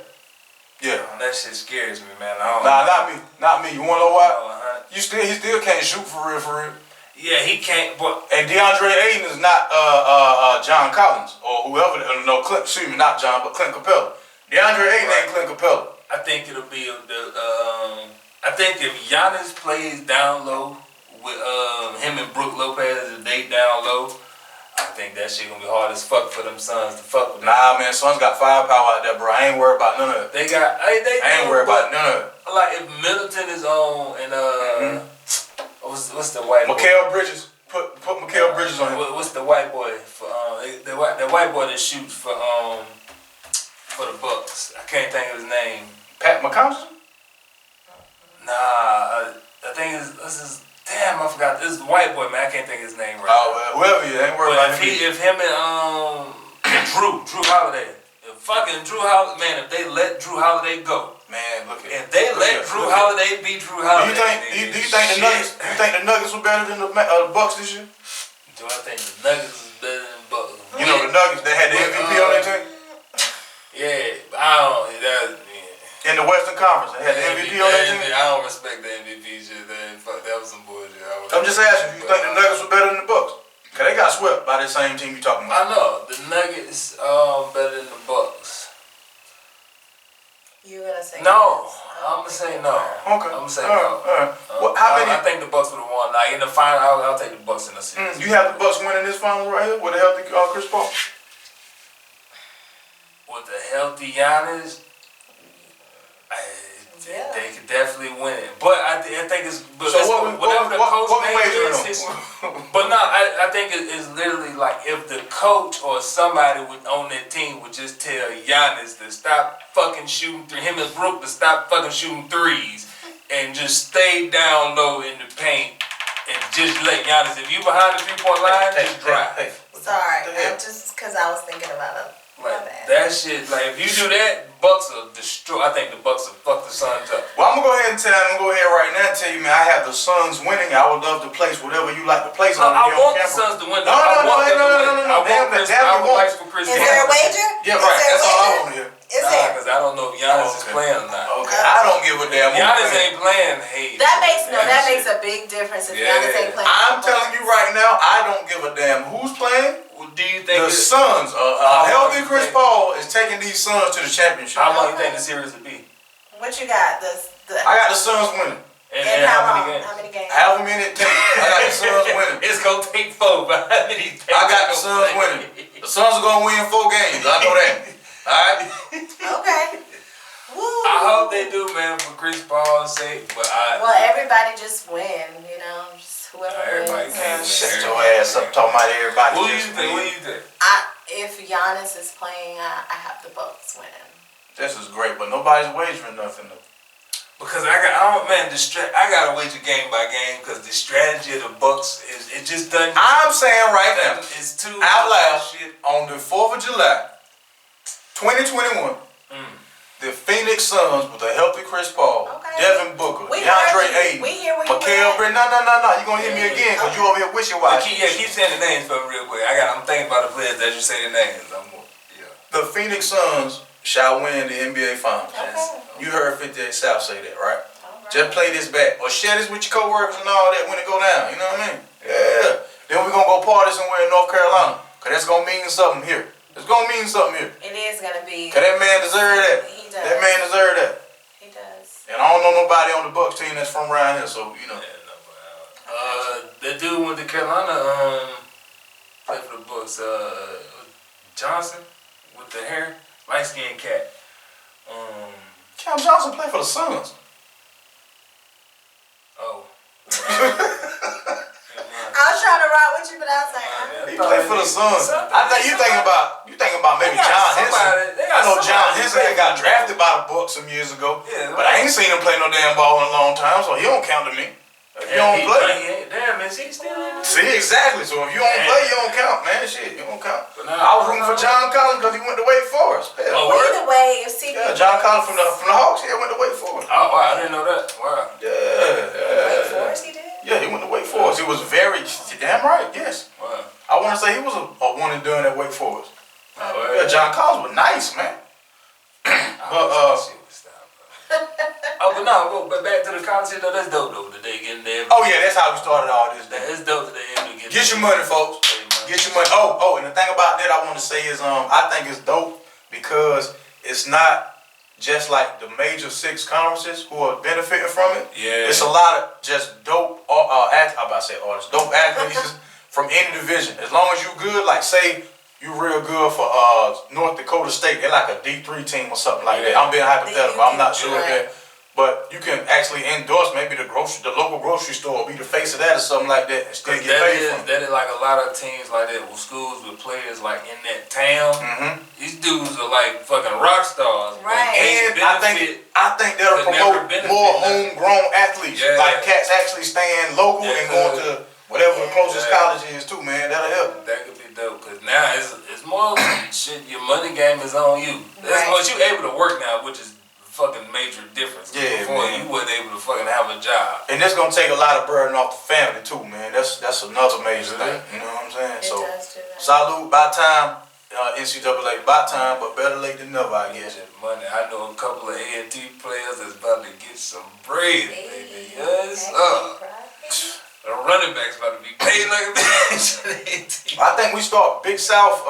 Yeah. Oh, that shit scares me, man. Nah, not me. Not me. You want to know why? He still can't shoot for real. Yeah, he can't. But and DeAndre Ayton is not John Collins or whoever. No, Clint. Excuse me, not John, but Clint Capella. DeAndre Ayton ain't Clint Capella. I think it'll be I think if Giannis plays down low with him and Brook Lopez, if they down low, I think that shit gonna be hard as fuck for them Suns to fuck with. Nah, man, Suns got firepower out there, bro. I ain't worried about none of it. They got. I ain't worried about none of it. Like if Middleton is on and what's the white boy? Mikal Bridges. Put Mikal Bridges on him. What's the white boy for the white boy that shoots for the Bucks? I can't think of his name. Pat McConnell? Nah, I think this is damn. I forgot. This is the white boy, man. I can't think of his name right now. Whoever he ain't worried about him. If him and Drew Holiday, man, if they let Drew Holiday go. Man, look at if they let Drew Holiday be Drew Holiday. Do you think the Nuggets? Do you think the Nuggets were better than the Bucks this year? Do I think the Nuggets is better than the Bucks? You know the Nuggets, they had the MVP on their team. Yeah, I don't. In the Western Conference, they had the MVP on their team. I don't respect the MVP shit. That was some bullshit. I'm just asking, do you think the Nuggets were better than the Bucks? Cause they got swept by the same team you talking about. I know the Nuggets better than the Bucks. You gonna say no? Yes. I'm gonna say no. Okay. I'm gonna say no. How many? I think the Bucks would have won. Like in the final, I'll take the Bucks in the series. You have the Bucks winning this final right here with a healthy Chris Paul. With a healthy Giannis, they could definitely win it. But I think it's whatever the coach name is. But no, I think it's literally like if the coach or somebody on that team would just tell Giannis to stop fucking shooting him and Brook to stop fucking shooting threes and just stay down low in the paint and just let Giannis, if you behind the 3-point line, just drive. Sorry, just because I was thinking about it. Like, that shit, like if you do that, Bucks will destroy. I think the Bucks will fuck the Suns up. Well, I'm gonna go ahead right now and tell you, man, I have the Suns winning. I would love to place whatever you like to place on. I want the Suns to win. No. I would like for Chris. Is there a wager? Yeah, right. That's all I want to hear. Is there? Because I don't know if Giannis is playing or not. Okay, I don't give a damn. Giannis ain't playing. Hey, that makes a big difference if Giannis ain't playing. I'm telling you right now, I don't give a damn who's playing. Do you think the Suns, a healthy Chris Paul is taking these Suns to the championship? How long do you think the series will be? What you got? I got the Suns winning. And how many games? How many games? However many it takes. I got the Suns winning. It's gonna take 4, but how many? I got the Suns winning. The Suns are gonna win 4 games. I know that. All right. Okay. Woo. I hope they do, man, for Chris Paul's sake. But everybody just win, you know. Whoever everybody wins. Shut your ass up talking about everybody. What do you think? If Giannis is playing, I have the Bucks winning. This is great, but nobody's wagering nothing though. Because I gotta wager game by game because the strategy of the Bucks it just doesn't. I'm saying right now, it's too out loud on the 4th of July, 2021. The Phoenix Suns with a healthy Chris Paul, Devin Booker, DeAndre Ayton, Mikal Bridges. No. You're going to hear me again because you over here wishy-washy. Keep saying the names for me real quick. I'm thinking about the players as you say the names. The Phoenix Suns shall win the NBA Finals. You heard 58 South say that, right? Just play this back. Or share this with your co-workers and all that when it go down. You know what I mean? Yeah. Then we're going to go party somewhere in North Carolina because that's going to mean something here. It's going to mean something here. It is going to be. Because that man deserves that. He does. That man deserves that. He does. And I don't know nobody on the Bucks team that's from around here, so you know. Yeah, no, that dude went to Carolina, played for the Bucks. Johnson with the hair, light skinned cat. Cam Johnson played for the Suns. Oh. I was trying to ride with you, but I was like, He played for the Suns. I think you thinking about maybe John Henson. I know John Henson that got drafted by the Bucks some years ago. Yeah, but I ain't seen him play no damn ball in a long time, so he don't count to me. If you don't play. Damn, is he still in there? See, exactly. So if you don't play, you don't count, man. Shit, you don't count. But nah, I was rooting for John Collins because he went to Wake Forest. Yeah, well, either way, if CP John Collins from the Hawks, yeah, went to Wake Forest. Oh, wow, I didn't know that. Wow. Wake Forest, he did? Yeah, he went to Wake Forest. He was very, damn right, yes. Wow. I want to say he was a one and done at Wake Forest. Oh, Yeah, John Collins was nice, man. But no, but back to the college shit though, that's dope though that they getting there. Oh yeah, that's how we started all this. It's dope that they able to Get your money, folks. Get your money. Oh, and the thing about that I want to say is I think it's dope because it's not just like the major 6 conferences who are benefiting from it. Yeah. It's a lot of just dope artists, dope athletes from any division. As long as you good, like say you real good for North Dakota State, they're like a D3 team or something like that. I'm being hypothetical. I'm not sure of that. But you can actually endorse maybe the local grocery store or be the face of that or something like that and still get paid from it. That is like a lot of teams like that with schools with players like in that town. These dudes are like fucking rock stars. Right. And I think that'll promote more homegrown athletes. Yeah. Like cats actually staying local and going to whatever the closest college is too, man. That'll help. That could be dope because now it's more shit. Your money game is on you. That's what you able to work now, which is fucking major difference. Yeah, before man. You wasn't able to fucking have a job. And that's gonna take a lot of burden off the family too, man. That's another major thing. You know what I'm saying? It So does do that. salute, by time, NCAA, by time, but better late than never, I guess. Money. I know a couple of A&T players that's about to get some bread, baby. Yes, the running back's about to be paid like a bitch. I think we start Big South,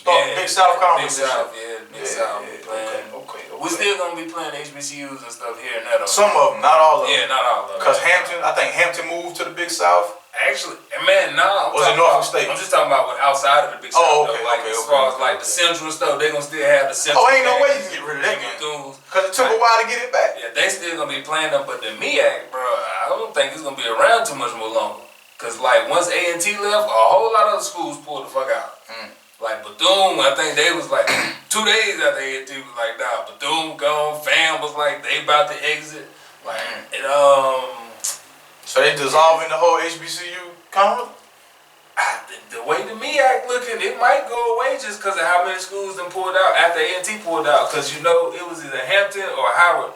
Big South Conference. Big South, Big South. Okay. We're still gonna be playing HBCUs and stuff here and that. Some of them, not all of them. Yeah, not all of them. Because I think Hampton moved to the Big South. Actually, man, no. Was it Norfolk State? I'm just talking about outside of the Big South. Oh, okay, though. Like as far as like the Central stuff, they gonna still have the Central. Oh, ain't no way you can get rid of that game. Because it took a while to get it back. Yeah, they still gonna be playing them, but the MEAC, bro, I don't think it's gonna be around too much more longer. Cause like once A&T left, a whole lot of other schools pulled the fuck out. Like Bethune, I think they was like 2 days after A&T was like, nah, Bethune gone. Fam was like they about to exit. Like So they dissolving the whole HBCU conference? The way the MEAC looking, it might go away just because of how many schools them pulled out after A&T pulled out. Cause you know it was either Hampton or Howard.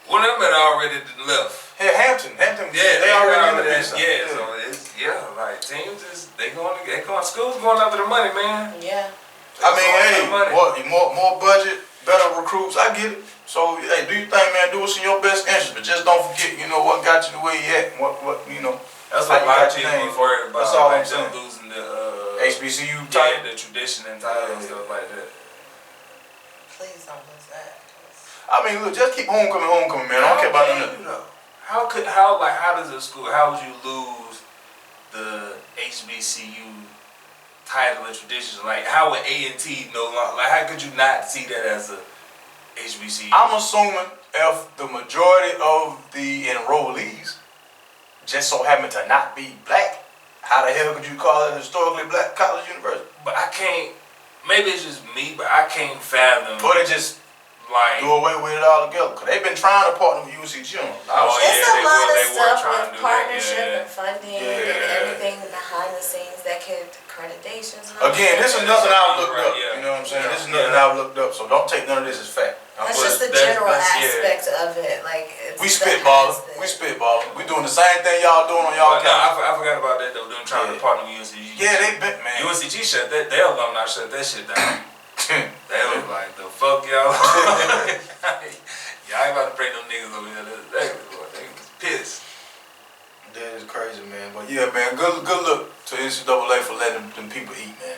One of them had already left. Yeah, Hampton, yeah, they already in the there. Big South. Yeah, so it's like teams they going schools going after the money, man. Yeah. I mean, hey, more budget, better recruits. I get it. So hey, do your thing, man. Do what's in your best interest, but just don't forget, what got you the way you at. What That's what my team was worried about. That's all like I'm saying. Losing the HBCU type, the tradition and title and stuff like that. Please don't lose that. I mean, look, just keep homecoming, man. I don't care about nothing. How does a school? How would you lose the HBCU title and tradition? Like, how would A&T no longer? Like, how could you not see that as a HBCU? I'm assuming if the majority of the enrollees just so happen to not be black, how the hell could you call it a historically black college university? But I can't. Maybe it's just me, but I can't fathom. Or they just do away with it all together. Because they've been trying to partner with UCG on it. It's a lot of stuff with partnership and funding and everything behind the scenes that could accreditations. Again, this is nothing I've looked up. You know what I'm saying? This is nothing I've looked up. So don't take none of this as fact. That's just the general aspect of it. Like we spitballing. We doing the same thing y'all doing on y'all campus. I forgot about that though. Them trying to partner with UCG. Yeah, they been, man. UNCG shut that. Their alumni shut that shit down. They was like, the fuck y'all? Y'all ain't about to bring them niggas over here. They was pissed. That is crazy, man. But yeah, man, good look to NCAA for letting them people eat, man.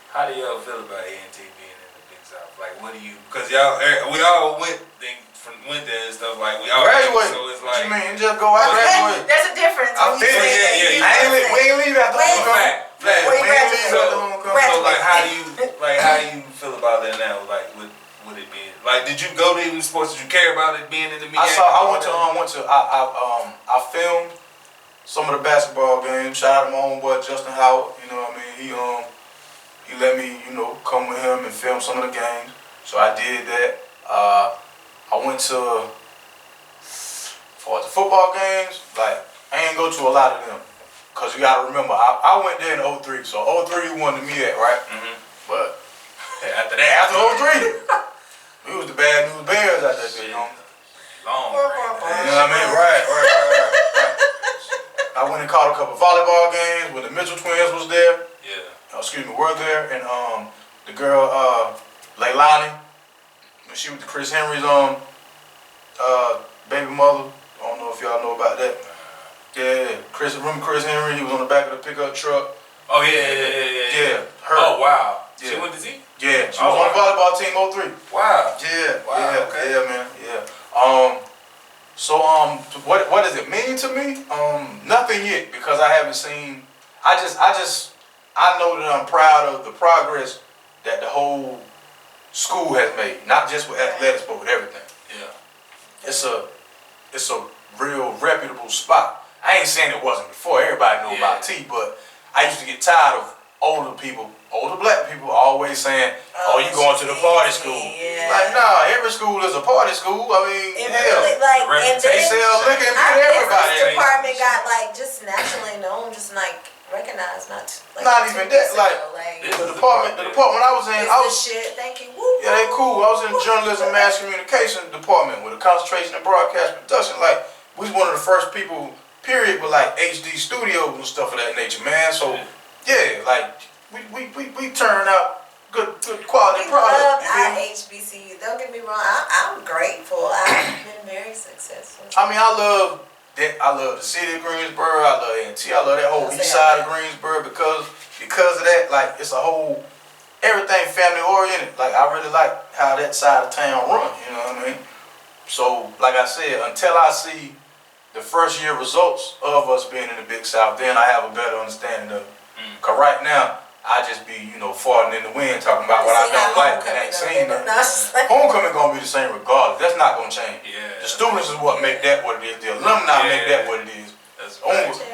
How do y'all feel about A&T being in the Big South? Like, what do you? Because we all went there and stuff like we all graduate. So it's What like you mean? Just go out graduate. There's a difference. I feel it. We ain't leave after homecoming. We ain't leave after homecoming. So like, how do you feel about that now? Like, would it be like? Did you go to even sports? Did you care about it being in the media? I filmed some of the basketball games. Shout out to my homeboy Justin Howard. You know what I mean? He let me, come with him and film some of the games. So I did that. I went to for the football games. Like, I ain't go to a lot of them, cause you gotta remember I went there in 03. So 03 won the MEAC, right? Mm-hmm. But after 03, we was the Bad News Bears out there, you know. Long. You know what I mean? Right. I went and caught a couple volleyball games when the Mitchell twins was there. Yeah. Were there, and the girl Leilani, when she was Chris Henry's baby mother. I don't know if y'all know about that. Yeah, Chris Henry. He was on the back of the pickup truck. Oh yeah. Yeah, her. Oh wow. Yeah. She went to see? Yeah, she was on the volleyball team 03. Wow. Yeah. Wow. Yeah. Okay. Yeah, man. Yeah. So what does it mean to me? Nothing yet, because I haven't seen. I know that I'm proud of the progress that the whole school has made, not just with athletics, but with everything. Yeah. It's a real reputable spot. I ain't saying it wasn't before. Everybody knew about T, but I used to get tired of older black people always saying, "Oh, you going to the party school?" Yeah. Like, nah, every school is a party school. I mean, really, like, and they sell liquor and put everybody in. This department got like just nationally known, just like recognized, not even that. Like the department I was in, I was shit. Thank you. Yeah, they cool. I was in the journalism, mass communication department with a concentration in broadcast production. Like, we was one of the first people, period, with like HD studios and stuff of that nature, man. So yeah, like we turn out good quality product. We love our HBCU. Don't get me wrong. I'm grateful. I've been very successful. I mean, I love the city of Greensboro. I love A&T. I love that whole east side of Greensboro because of that. Like, it's a whole everything family oriented. Like, I really like how that side of town run. You know what I mean? So, like I said, until I see the first year results of us being in the Big South, then I have a better understanding of it. Cause right now, I just be, farting in the wind talking about what I don't like and ain't seen that. Homecoming gonna be the same regardless. That's not gonna change. Yeah. The students is what make that what it is. The alumni make that what it is. That's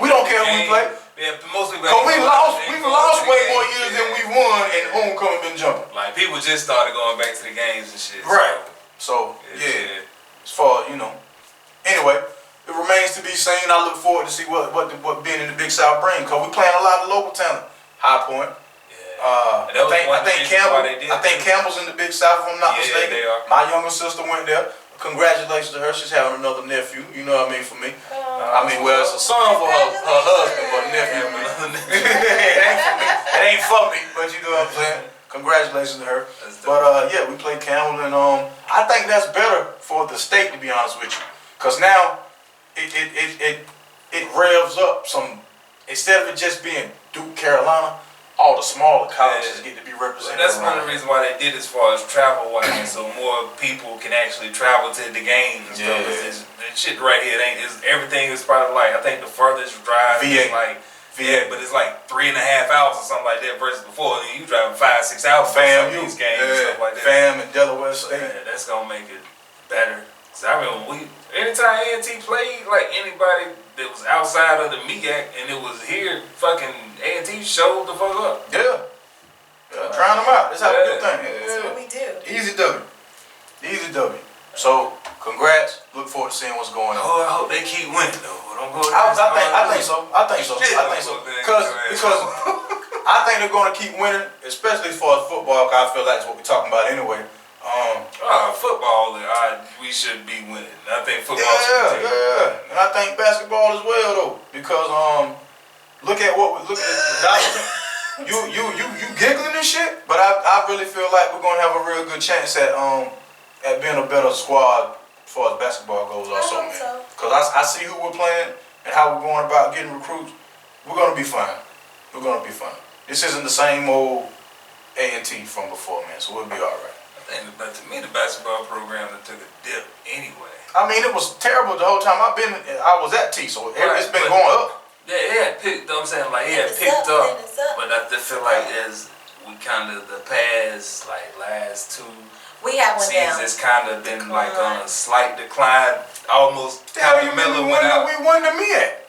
We don't care who we play. Yeah, mostly Cause we've lost way more years than we've won, and homecoming been jumping. Like, people just started going back to the games and shit. Right. So as far as anyway, it remains to be seen. I look forward to see what being in the Big South brings. Cause we playing a lot of local talent. High Point. I think Campbell's in the Big South, if I'm not mistaken. They are. My younger sister went there. Congratulations to her. She's having another nephew. You know what I mean, for me. Well, it's a son for her husband, but a nephew. It ain't for me, but you know what I'm saying. Congratulations to her. But we play Campbell, and I think that's better for the state, to be honest with you, because now it revs up some. Instead of it just being Duke, Carolina, all the smaller colleges get to be represented. That's one of the reasons why they did as far as travel wise, so more people can actually travel to the games and stuff. This shit right here, everything is probably like, I think the furthest drive is like but it's like 3.5 hours or something like that versus before. You driving 5-6 hours for some of these games and stuff like that. FAM and Delaware State. That's gonna make it better. Cause I remember anytime A&T played, like anybody that was outside of the MEAC and it was here, fucking A&T showed the fuck up. Yeah. Drown them out. That's how we do things. That's what we do. Easy W. So, congrats. Look forward to seeing what's going on. Oh, I hope they keep winning though. Don't go I think so. Because I think they're going to keep winning, especially as far as football, because I feel like that's what we're talking about anyway. Football, we should be winning. I think football should be and I think basketball as well though, because look at the Dodgers. You giggling and shit, but I really feel like we're gonna have a real good chance at being a better squad as far as basketball goes also, man. Because I see who we're playing and how we're going about getting recruits. We're gonna be fine. This isn't the same old A&T from before, man. So we'll be all right. But to me, the basketball program that took a dip anyway. I mean, it was terrible the whole time I was at T, so it's been going up. Yeah, it had picked. I'm saying like it had picked up, but I just feel like as we kind of the past like last 2 we have one seasons, down. it's kind of been like on a slight decline, almost kind of mellow went out. We won the MEAC.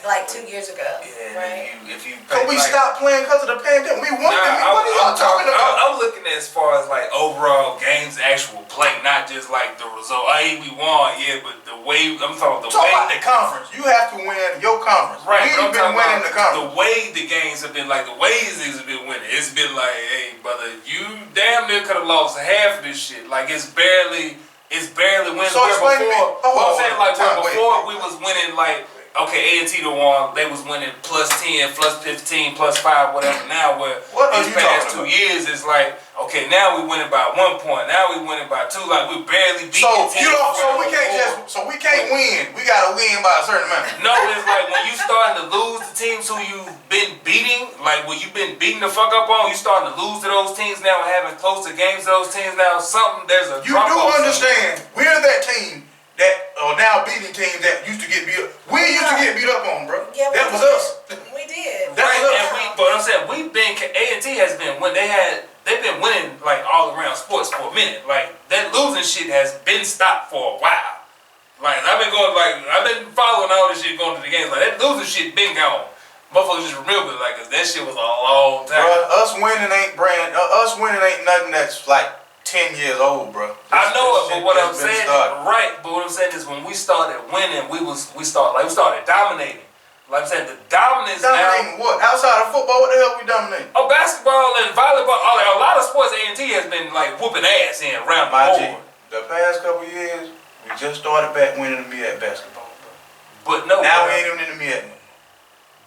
Like 2 years ago, Yeah, right? if you Cause we stopped playing because of the pandemic. We won the MEAC. What are y'all talking about? I'm looking at as far as like overall games, actual play, not just like the result. Hey, we won, yeah, but the way I'm talking about the way about the conference. You have to win your conference. Right, We've been winning the conference. The way the games have been, like the ways these have been winning, it's been like, hey, brother, you damn near could have lost half of this shit. Like it's barely winning. So explain to me. I'm saying like before we was winning like. Okay, A&T the one, they was winning +10, +15, +5, whatever. Now where these past 2 years is like, okay, now we winning by 1 point. Now we winning by 2. Like we barely beat. So we can't win. We gotta win by a certain amount. No, it's like when you starting to lose the teams who you've been beating, like when you've been beating the fuck up on, you starting to lose to those teams now and having closer games to those teams now. There's a you do understand we're that team that are now beating teams that used to get beat up. We used to get beat up on, bro. Yeah, that was us. We did. That was us. But I'm saying we've been A&T has been when they've been winning like all around sports for a minute. Like that losing shit has been stopped for a while. Like I've been following all this shit going to the games. Like that losing shit been gone. Motherfuckers just remember like 'cause that shit was a long time. Bro, us winning ain't nothing that's like 10 years old, bro. I know it, but what I'm saying, right? But what I'm saying is, when we started winning, we started dominating. Like I'm saying, the dominance dominating now. What? Outside of football, what the hell we dominating? Oh, basketball and volleyball. A lot of sports, A&T has been like whooping ass in around the board. The past couple years, we just started back winning the MEAC basketball, bro. But no, now we ain't even in the MEAC no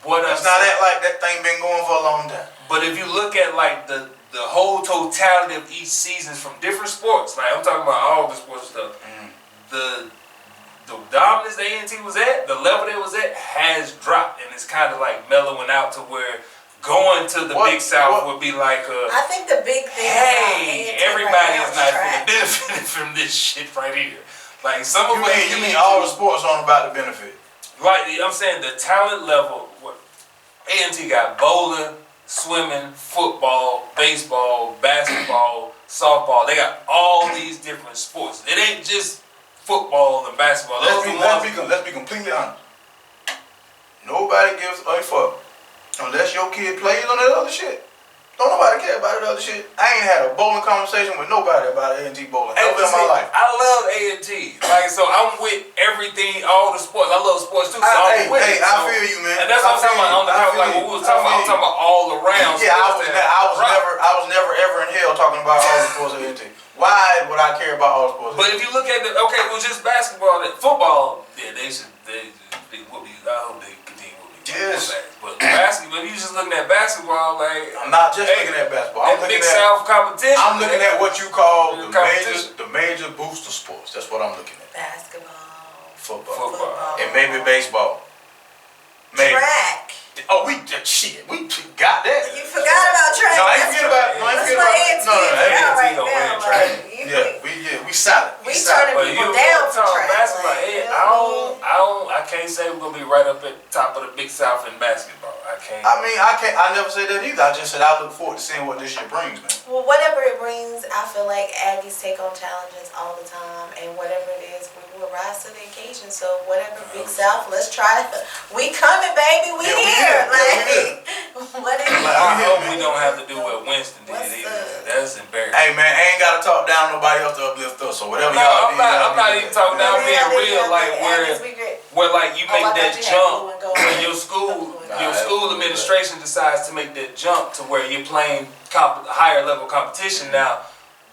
more. Let's not act like that thing been going for a long time. But if you look at like the whole totality of each season from different sports, like I'm talking about all the sports stuff, the dominance the A&T was at, the level they was at has dropped, and it's kind of like mellowing out to where going to the Big South would be like I think the big thing hey, everybody is not benefiting from this shit right here. Like some of you mean all the sports aren't about the benefit? Like I'm saying, the talent level, A&T got bowling, swimming, football, baseball, basketball, softball. They got all these different sports. It ain't just football and basketball. Let's be completely honest. Nobody gives a fuck unless your kid plays on that other shit. Don't nobody care about that other shit. I ain't had a bowling conversation with nobody about A&T bowling ever in my life. I love A&T. Like, so I'm with everything, all the sports. I love sports too. So I feel you, man. And that's what I'm talking about on the couch. Like what we was talking about, I'm talking about all around. Yeah, I was never ever in hell talking about all the sports of A&T. Why would I care about all the sports? But if you look at it was just basketball, football, yeah, they whoop you. I hope they continue whooping you. Yes. But basketball, if you just looking at basketball, like I'm not just looking at basketball. I'm looking Big South competition. I'm looking at what you call the major booster sports. That's what I'm looking at. Basketball. Football. And maybe baseball. Maybe. Track. Oh, we got that. You forgot about track. No, I ain't forget about. We solid. We turning people down for track. Basketball. I can't say we're gonna be right up at the top of the Big South in basketball. I can't. I never said that either. I just said I look forward to seeing what this shit brings, man. Well, whatever it brings, I feel like Aggies take on challenges all the time, and whatever it is, we will rise to the occasion. So whatever Big South, let's try it. We coming, baby. We here. I hope we don't have to do what Winston did either. That's embarrassing. Hey man, I ain't gotta talk down nobody else to uplift us. So whatever I'm not even talking down being real. Like where like you make that jump when your school administration decides to make that jump to where you're playing higher level competition now,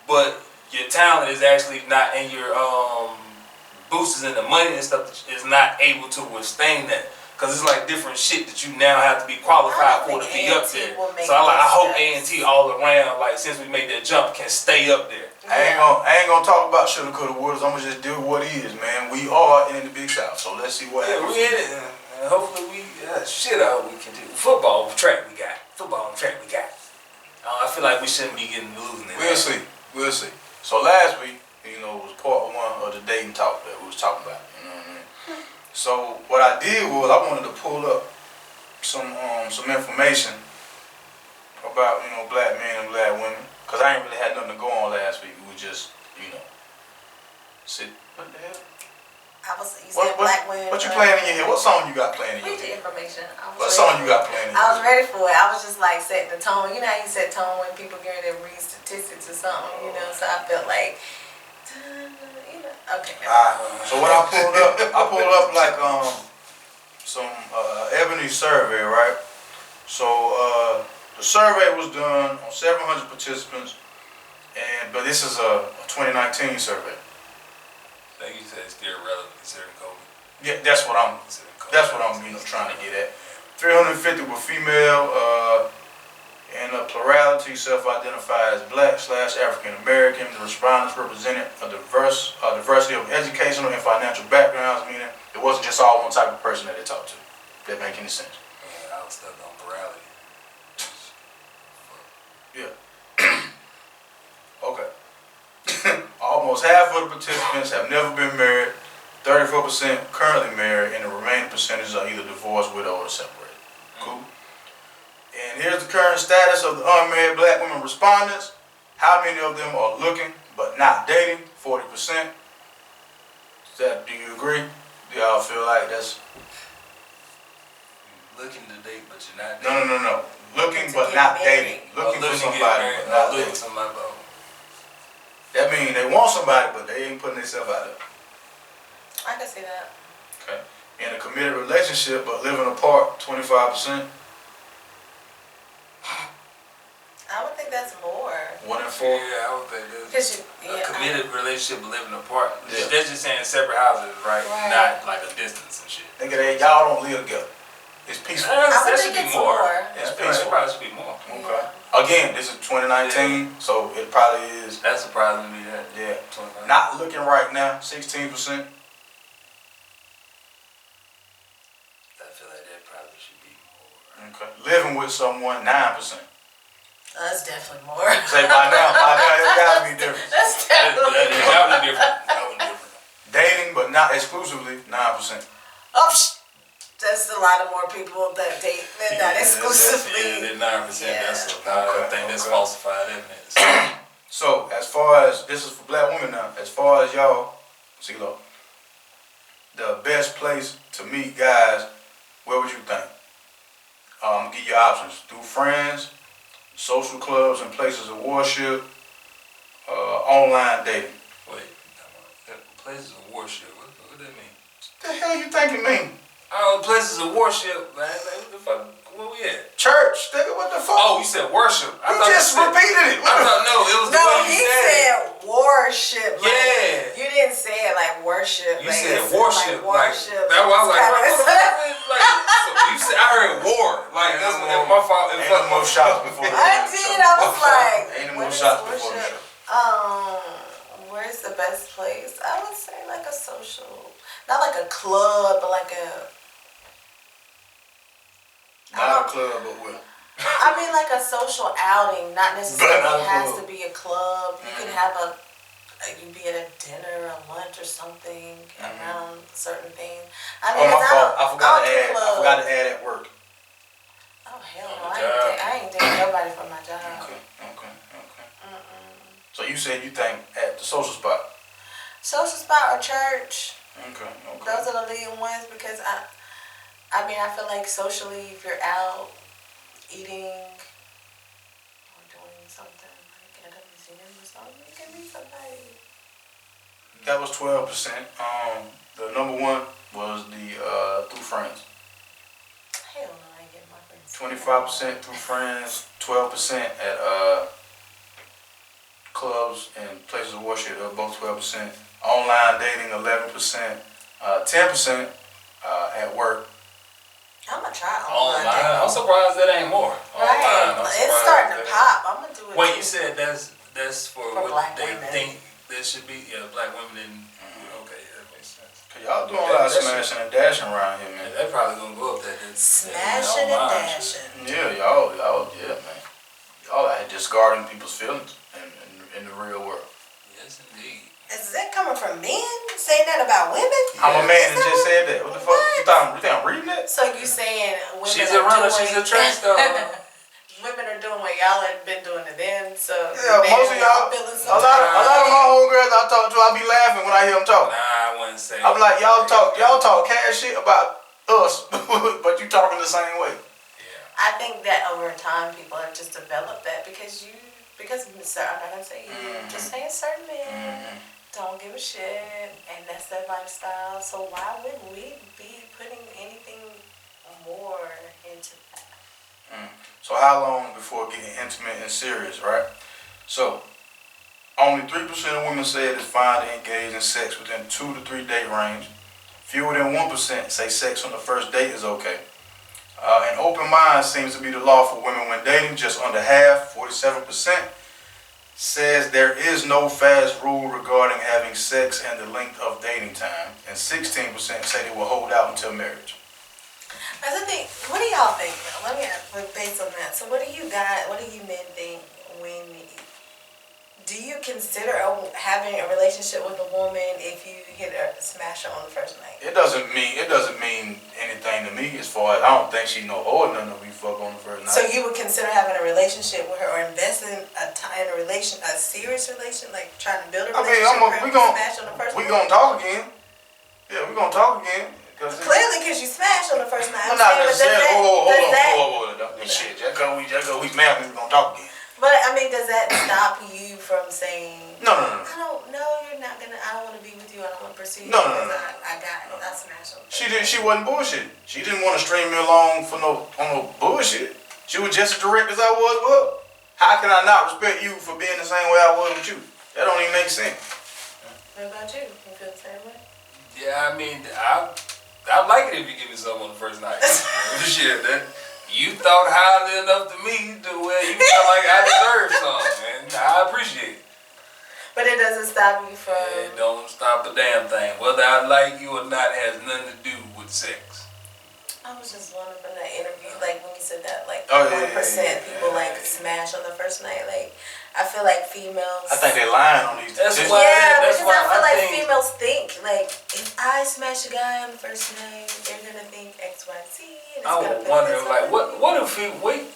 but your talent is actually not, and your boosters and the money and stuff is not able to withstand that. Cause it's like different shit that you now have to be qualified for to be up there. So I hope A&T all around, like since we made that jump, can stay up there. I ain't gonna talk about shoulda, coulda, woulda. I'm gonna just do what it is, man. We are in the Big South, so let's see what happens. We in it, and hopefully I hope we can do football track. We got football and track. We got. I feel like we shouldn't be losing it. We'll see. We'll see. So last week, was part one of the dating talk that we was talking about. You know what I mean? So what I did was I wanted to pull up some information about black men and black women, cause I ain't really had nothing to go on last week. We just sit. What the hell? You said black women. What you playing in your head? What song you got playing in your head? Read the information. What song you got playing in your head? I was ready for it. I was just like setting the tone. You know how you set tone when people get ready to read statistics or something, So I felt like, okay. So what I pulled up like some Ebony survey, right? So the survey was done on 700 participants, but this is a 2019 survey. Like you said, it's still relevant considering COVID. Yeah, that's what I'm trying to get at. 350 were female, and a plurality self-identified as Black/African American. The respondents represented a diversity of educational and financial backgrounds, meaning it wasn't just all one type of person that they talked to. If that make any sense? Yeah, I was stuck on plurality. Yeah. Okay. Almost half of the participants have never been married. 34% currently married, and the remaining percentage are either divorced, widowed, or separated. Cool. And here's the current status of the unmarried black women respondents. How many of them are looking but not dating? 40%. Do you agree? Do y'all feel like that's looking to date but you're not dating? No. Looking but not dating. Looking for somebody but not dating. That means they want somebody but they ain't putting themselves out there. I can see that. Okay. In a committed relationship but living apart, 25%. I would think that's more. 1 in 4. Yeah, I would think that's a committed relationship but living apart. Yeah. They're just saying separate houses, right? Not like a distance and shit. Nigga, y'all don't live together. It's peaceful. That should be more. It's peaceful. It probably should be more. Okay. Again, this is 2019, so it probably is. That's surprising to me. Yeah. Not looking right now, 16%. Okay. Living with someone, 9%. That's definitely more. Say by now it gotta be different. That's definitely different. Dating, but not exclusively, 9%. Oh, that's a lot of more people that date than not exclusively. Yeah, 9%. I think that's falsified, isn't it? So, as far as, this is for black women now, as far as y'all, C-Lowe, the best place to meet guys, where would you think? Give you options. Through friends, social clubs and places of worship, online dating. Wait, places of worship, what that mean? What the hell you think it mean? Places of worship, man. Like, what the fuck? Where we at? Church, nigga, what the fuck? Oh, you said worship. You just repeated it. I thought, no, it was the way you said worship. Like, yeah. You didn't say it like worship. You said worship. Like worship. That's why I was like, so you said, I heard war. Like, that's my fault. Ain't no more shots before the I did. I was like, ain't no more shots before the show. Where's the best place? I would say like a social, not like a club, but like a. Not a club, but what? I mean, like a social outing, not necessarily has to be a club. You can have you be at a dinner, a lunch, or something around certain things. I mean, my fault. I forgot to add at work. Oh hell no! I ain't dating nobody from my job. Okay. So you said you think at the social spot? Social spot or church. Okay. Those are the leading ones because I mean, I feel like socially, if you're out eating or doing something like at a museum or something, you can meet somebody. That was 12%. The number one was the through friends. Hell no, I ain't getting my friends. 25% through friends, 12% at clubs and places of worship, both 12%. Online dating, 11%. 10% at work. I'm gonna try online. I'm surprised that ain't more. Right, it's starting to pop. I'm gonna do it. Wait, you said that's for what black they women. think there should be? Yeah, black women. Okay, that makes sense. Cause y'all doing a lot of smashing and dashing around here, man. Yeah, they probably gonna go up there. Smashing and dashing. Yeah, y'all, yeah, man. Y'all out here discarding people's feelings and in the real world. Yes, indeed. Is that coming from men saying that about women? I'm a man that just said that. What the fuck? You think I'm reading that? So you saying women She's a runner. She's a track star. women are doing what y'all have been doing to them. So Yeah, most of y'all, a lot of my homegirls I talk to, I be laughing when I hear them talk. Nah, I wouldn't say. I'm like, y'all talk cash shit about us, but you talking the same way. Yeah. I think that over time people have just developed that because I'm not gonna say you, just saying certain men don't give a shit, and that's their lifestyle. So why would we be putting anything more into that? So how long before getting intimate and serious, right? So only 3% of women say it is fine to engage in sex within 2 to 3 date range. Fewer than 1% say sex on the first date is okay. An open mind seems to be the law for women when dating. Just under half, 47%, says there is no fast rule regarding having sex and the length of dating time. And 16% say they will hold out until marriage. That's the thing. What do y'all think? Let me ask, based on that. So what do you men think when do you consider having a relationship with a woman if you hit her, smash her on the first night? It doesn't mean anything to me as far as I don't think she know or nothing if we fuck on the first night. So you would consider having a relationship with her or investing a serious relation, like trying to build a relationship with her, smash on the first night? We gonna talk again. Yeah, we gonna talk again. Clearly, because you smashed on the first night. I'm not necessarily. Hold on. Shit, just go. We mad. We gonna talk again. But I mean, does that stop you from saying? No. I don't know. You're not gonna. I don't want to be with you. I don't want to pursue you. No. I smashed on. She wasn't bullshit. She didn't want to string me along on no bullshit. She was just as direct as I was with her. How can I not respect you for being the same way I was with you? That don't even make sense. What about you? You feel the same way? Yeah, I mean, I like it if you give me something on the first night. Shit, that you thought highly enough to me to where you felt like I deserve something, and I appreciate it. But it doesn't stop you from. It don't stop a damn thing. Whether I like you or not has nothing to do with sex. I was just wondering from that interview, like when you said that, like 1% people like smash on the first night. Like I feel like females. I think they lying on these. That's statistics. why. Because That's why I feel like think females think like if I smash a guy on the first night, they're gonna think X, Y, Z. And it's I gonna was put wondering, this like, on what if he wait?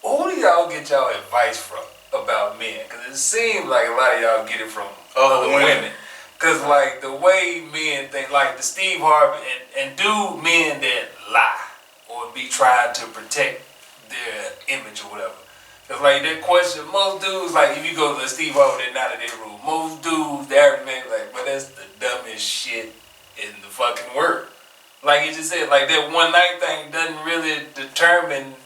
Who do y'all get y'all advice from about men? Because it seems like a lot of y'all get it from other women. Because like the way men think, like the Steve Harvey and do men that lie or be trying to protect their image or whatever. Because like that question, most dudes, like if you go to Steve Harvey, they're not in their rule. Most dudes, the average man, like, but that's the dumbest shit in the fucking world. Like you just said, like that one night thing doesn't really determine.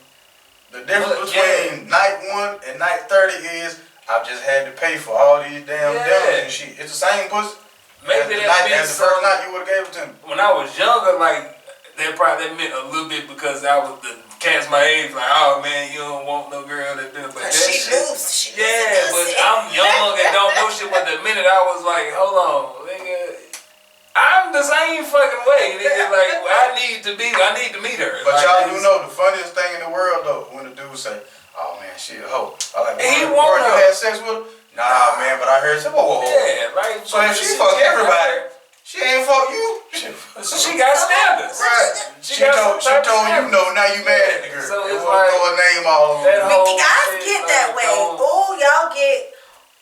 The difference between night 1 and night 30 is I've just had to pay for all these damn dinners and shit. It's the same pussy. Maybe as the first night you would have gave it to me. When I was younger, like that meant a little bit because I was the cats my age, like, oh man, you don't want no girl that do it. But that she shit, moves. yeah, but I'm young and don't know shit. But the minute I was like, hold on, nigga, I'm the same fucking way, nigga. Like I need to meet her. But like, y'all do know the funniest thing in the world though, when the dude say, "Oh man, she a hoe." I'm like, He you won't had sex with her? Nah, man, but I heard some. Whoa. Yeah, like So if she fuck everybody, she ain't fuck you. So she got standards. Right. She told you no. Now you mad at the girl. So it's like throw her name all over. Guys get that way. Oh, y'all get.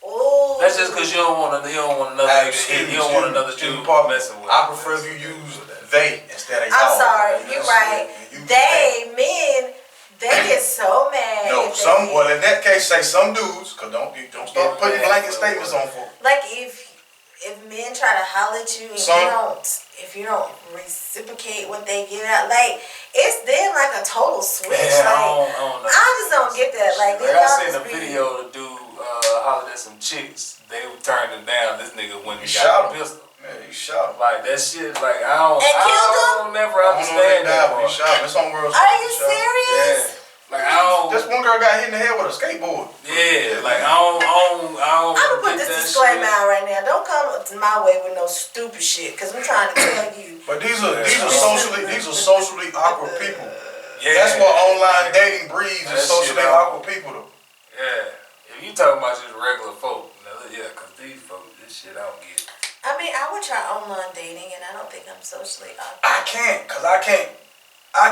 Oh. That's just because you don't want another nigga. You don't want another dude messing with. I prefer if you use they instead of y'all. I'm sorry, you're right. Men, they get so mad. No, well in that case say some dudes, cause don't start putting blanket statements on for. Like if men try to holler at you and if you don't reciprocate what they get out, like it's then like a total switch. Yeah, like I just don't get that. Like I seen a video the dude hollered at some chicks. They turned him down. This nigga went and got a pistol. Man, he shot him. Like that shit. Like I don't never understand that. He shot him. It's on World. Are you serious? Yeah. Like I don't. This one girl got hit in the head with a skateboard. Yeah, like I don't. I'm gonna put this disclaimer out right now. Don't come my way with no stupid shit, cause I'm trying to tell you. But these are socially awkward people. Yeah. That's what online dating breeds is socially awkward people though. Yeah. if you talking about just regular folk, yeah, cause these folks, this shit I don't get. I mean, I would try online dating, and I don't think I'm socially awkward. I can't, cause I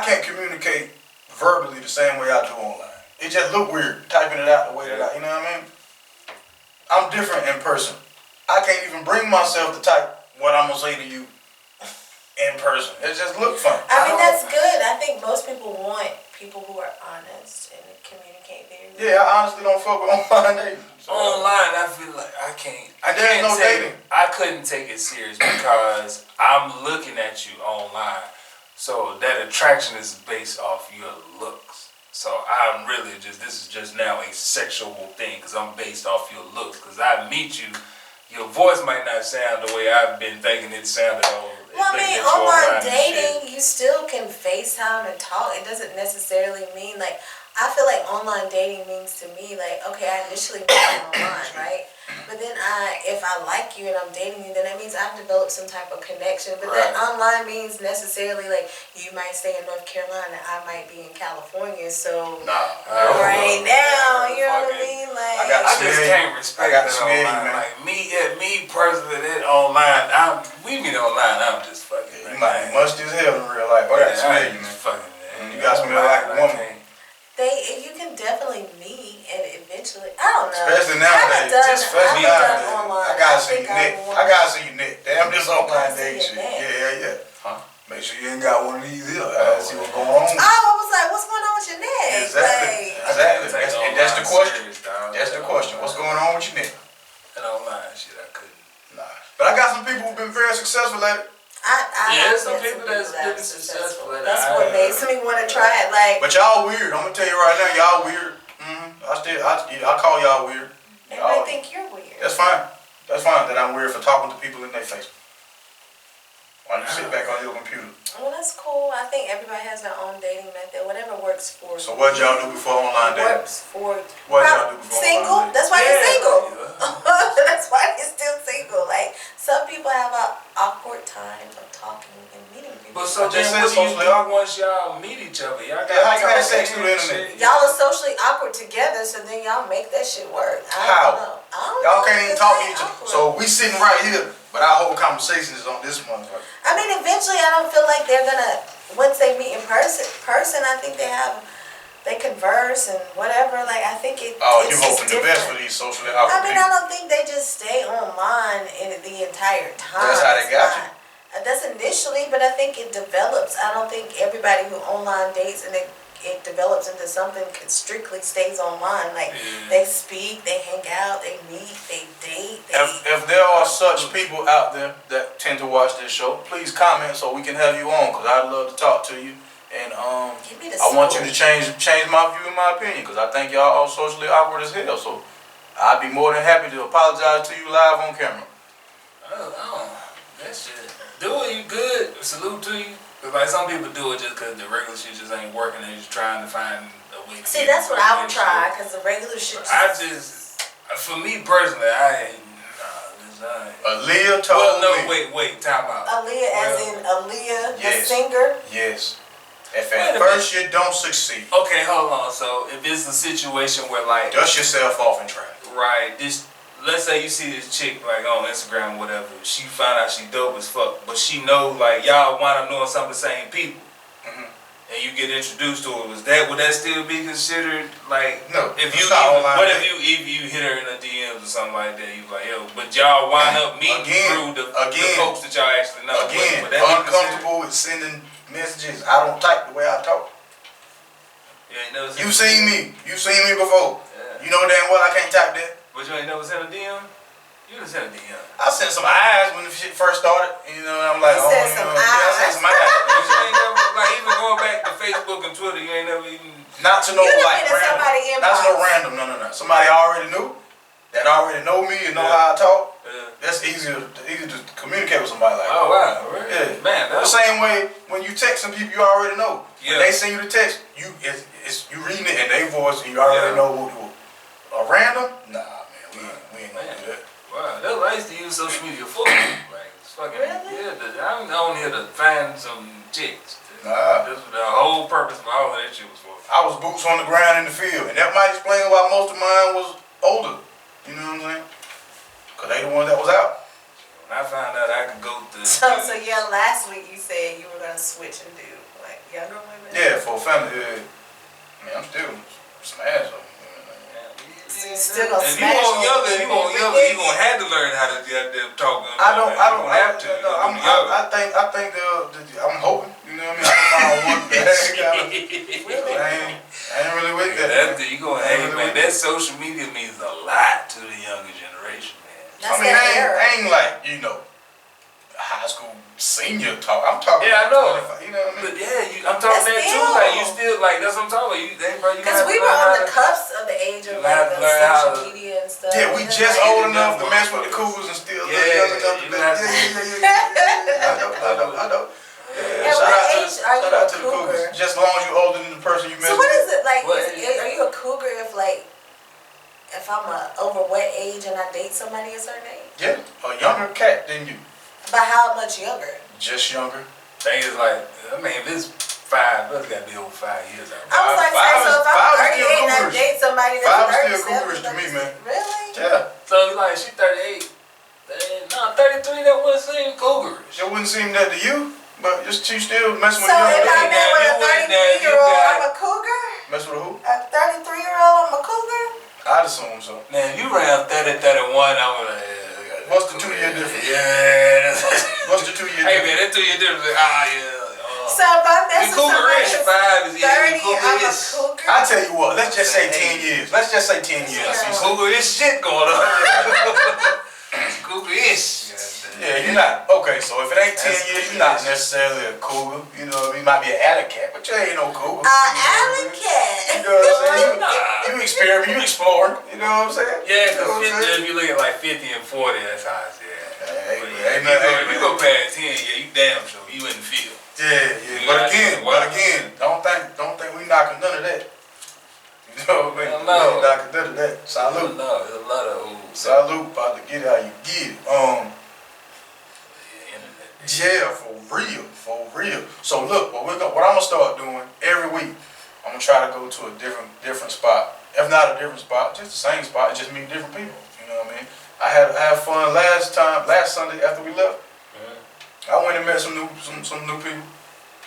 can't communicate verbally the same way I do online. It just look weird typing it out the way that you know what I mean? I'm different in person. I can't even bring myself to type what I'm gonna say to you in person. It just look funny. I mean, that's good. I think most people want people who are honest and communicate very well. Yeah, I honestly don't fuck with online dating. So. Online, I feel like I can't dating. I couldn't take it serious because I'm looking at you online. So that attraction is based off your looks. So I'm really this is just now a sexual thing because I'm based off your looks. Because I meet you, your voice might not sound the way I've been thinking it sounded on. Well, I mean, online dating, you still can FaceTime and talk. It doesn't necessarily mean, like, I feel like online dating means to me, like, okay, I initially met you online, right? But then if I like you and I'm dating you, then that means I've developed some type of connection. But that online means necessarily, like, you might stay in North Carolina, I might be in California, so right now, you know what I mean? Like, I just can't respect that online. Like, me personally, that online, we meet online, I'm just fucking. You might be musty as hell in real life. I got to smell you, man. Fucking, man. You got to smell like a woman. You can definitely meet and eventually, I don't know. Especially nowadays. Especially nowadays. Online. I gotta see your neck. I gotta see your neck. Damn, this online dating shit. Yeah. Huh? Make sure you ain't got one of these here. I gotta see what's going on. Oh, I was like, what's going on with your neck? Exactly. And that's the question. That's the question. What's going on with your neck? And online shit, I couldn't. Nah. But I got some people who've been very successful at it. Some people that's been successful at it. That's what makes me want to try it. Like, but y'all weird. I'm gonna tell you right now, y'all weird. I call y'all weird. Everybody think you're weird. That's fine. That's fine that I'm weird for talking to people in their face. While you sit back on your computer. Well, that's cool. I think everybody has their own dating method. Whatever works for you. So what y'all do before online dating? Works for you. What y'all do before single? online dating? That's why they're single. That's why they're still single. Like, some people have an awkward time of talking and meeting people. But so then what do you do once y'all meet each other? Y'all how you have sex through the internet? Y'all are socially awkward together, so then y'all make that shit work. How? Y'all can't even talk to each other. Awkward. So we sitting right here, but our whole conversation is on this motherfucker. I mean, eventually, I don't feel like they're gonna. Once they meet in person, I think they converse and whatever. Like, I think it. Oh, it's you hoping the best for these socially awkward I mean, people. I don't think they just stay online the entire time. That's how they got you. That's initially, but I think it develops. I don't think everybody who online dates and it develops into something strictly stays online. Like, they speak, they hang out, they meet, they date. If there are such people out there that tend to watch this show, please comment so we can have you on, because I'd love to talk to you. And I want you to change my view and my opinion, because I think y'all are socially awkward as hell. So I'd be more than happy to apologize to you live on camera. That shit. Do it, you good. Salute to you. But like, some people do it just because the regular shit just ain't working. They're just trying to find a way to see, that's what I would try, because the regular shit for me personally, I ain't. Aaliyah told me. Wait, time out. Aaliyah, as in Aaliyah, the singer? Yes. If at first you don't succeed. Okay, hold on. So if it's a situation where, like, dust yourself off and try it. Right. Let's say you see this chick, like, on Instagram or whatever. She find out she dope as fuck, but she know, like, y'all wind up knowing some of the same people. And you get introduced to her. Would that still be considered, like, no? If you hit her in the DMs or something like that, you like, yo, but y'all wind up meeting through the folks that y'all actually know. Again, uncomfortable with sending messages. I don't type the way I talk. You seen me before. Yeah. You know damn well I can't type that. But you ain't never sent a DM? You done sent a DM. I sent some eyes when the shit first started. You know, I'm like, I sent some eyes. I sent some eyes. But you ain't never, like, even going back to Facebook and Twitter, you ain't never even. Not to no like random. Not to no random. No. Somebody I already knew, that already know me and know how I talk. That's easy to communicate with somebody like that. Oh wow, really? Yeah. Man, the same way when you text some people you already know. Yeah. When they send you the text, you reading it in their voice and you already know what. A random? Nah, man, we ain't gonna do that. Wow, that's what I used to use social media for. Like, it's fucking, I'm on here to find some chicks. Nah. This was the whole purpose of all of that shit was for. I was boots on the ground in the field, and that might explain why most of mine was older. You know what I'm saying? Cause they the one that was out. When I found out I could go to. So yeah, last week you said you were gonna switch and do like younger women. Yeah, for a family. I mean, I'm still smash them. So you still gonna If you smash want younger, them. you gonna have to learn how to get them talking. I don't have to. No, I think I'm hoping. You know what I mean? I can find one that I ain't really with that. You gonna have, man. That social media means a lot to the younger generation, man. That's I mean, that I ain't like, high school senior talk. I'm talking. Yeah, I know. 25, you know what I mean? But yeah, I'm talking that too. Like you still like that's what I'm talking about. Because we were on the cusp of the age of like the social media and stuff. Yeah, we just old enough to mess with the cougars and still young enough to I know. Yeah, what age are you a cougar? Just as long as you're older than the person you mess So with. what is it like? Are you a cougar if I'm over what age and I date somebody a certain age? Yeah, a younger cat than you. But how much younger? Just younger. Thing is like, I mean, if it's 5, that's gotta be over 5 years. I was like, so if I'm 38 and I date somebody that's 5 is still cougarish to me, man. Really? Yeah. So like, she 38. No, 33, that wouldn't seem cougarish. It wouldn't seem that to you, but she still messing with So young if I'm ladies. with a 33-year-old, I'm a cougar? Mess with who? A 33-year-old, I'm a cougar? I'd assume so. Man, you around 30, 31, I'm like, what's the 2-year difference? Yeah. What's the 2-year difference? Hey man, that 2-year difference, yeah. So if I'm messing with somebody cougarish, 5 is 30, I'm a cougarish. cougar? I tell you what, let's just say 10 years. Let's just say 10 years. Some cougarish shit going on. Cougarish. Yeah, you're not. Okay, so if it ain't 10 years, you're not necessarily a cougar. You know what I mean? You might be an alley cat, but you ain't no cougar. Alley cat. You know what I'm saying? You experiment, you exploring. You know what I'm saying? Yeah, because if you look at like 50 and 40, that's how it's Hey, if you go past 10, yeah, you damn sure you in the field. Yeah. But again, don't think we knocking none of that. You know what I mean? No. We ain't knocking none of that. Salute. No, there's a lot of old. Salute, about to get it how you get it. Yeah, for real. So look, what I'm gonna start doing every week, I'm gonna try to go to a different spot. If not a different spot, just the same spot, just meet different people. You know what I mean? I had fun last Sunday after we left. I went and met some new people.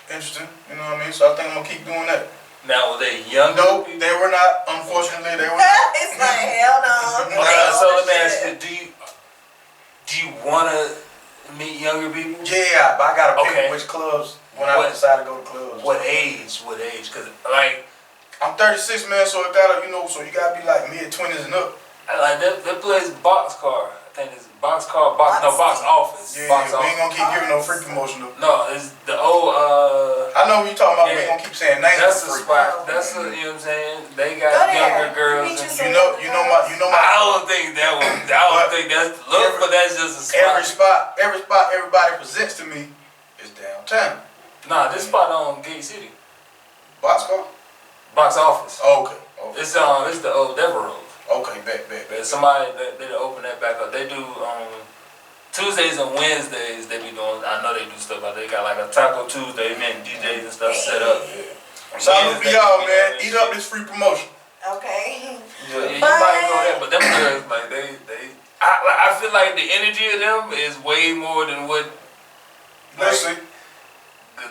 Interesting, you know what I mean? So I think I'm gonna keep doing that. Now, were they young? No, they were not. Unfortunately, they were not. It's like, hell no. So let me ask you, do you wanna meet younger people? Yeah, but I gotta pick which clubs when I decide to go to clubs. What age? Cause like, I'm 36, man, so it gotta, so you gotta be like mid-20s and up. Like that place Boxcar. I think it's Box Office. Yeah, Box we ain't gonna Office. keep giving no free promotion though. No, it's the old I know what you talking about, but we yeah. ain't gonna keep saying names. That's the for free. spot. That's the, you know what I'm saying? They got Go younger there. girls. Meet And, You know my I don't think that was. I don't think that's look, but that's just a spot. Every spot everybody presents to me is downtown. Nah, this spot on Gate City. Boxcar? Box Office. Okay. It's the old Devil Room. Okay, bet. But somebody they open that back up. They do Tuesdays and Wednesdays. They be doing. I know they do stuff like they got like a Taco Tuesday event, DJs and stuff set up. Salute for y'all, man. Eat up this free promotion. Okay. Yeah, you might go there, but them girls like I feel like the energy of them is way more than what. Let's see.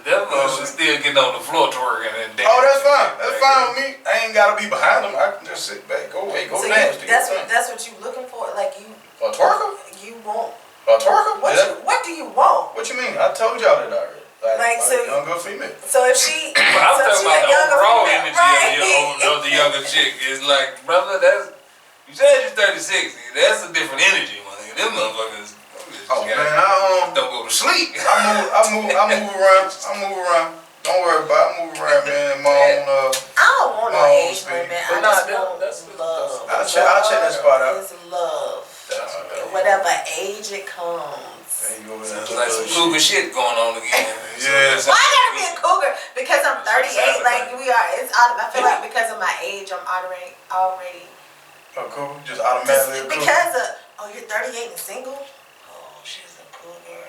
Them is still getting on the floor twerking and dancing. Oh, that's fine. That's fine with me. I ain't gotta be behind them. I can just sit back, go away, go So dance. that's what you looking for? Like you A twerker? you want A twerker? what do you want? What you mean? I told y'all that already. Like so younger female. So if she But I'm so talking she about a the younger overall female, energy right? of the younger chick. It's like, brother, you said you're 36. That's a different energy, man. Them motherfuckers. Oh man, don't go to sleep. I move around. Don't worry about it. I move around, man. My own I don't want no age limit. I just want that's love. I'll check that spot out. It's love. Whatever age it comes. There you go. Sounds like some cougar shit going on again. Yeah. Why I gotta be a cougar? Because I'm 38. Like we are. I feel like because of my age, I'm already. A cougar, just automatically a cougar. Because of you're 38 and single. Oh, she's a cougar.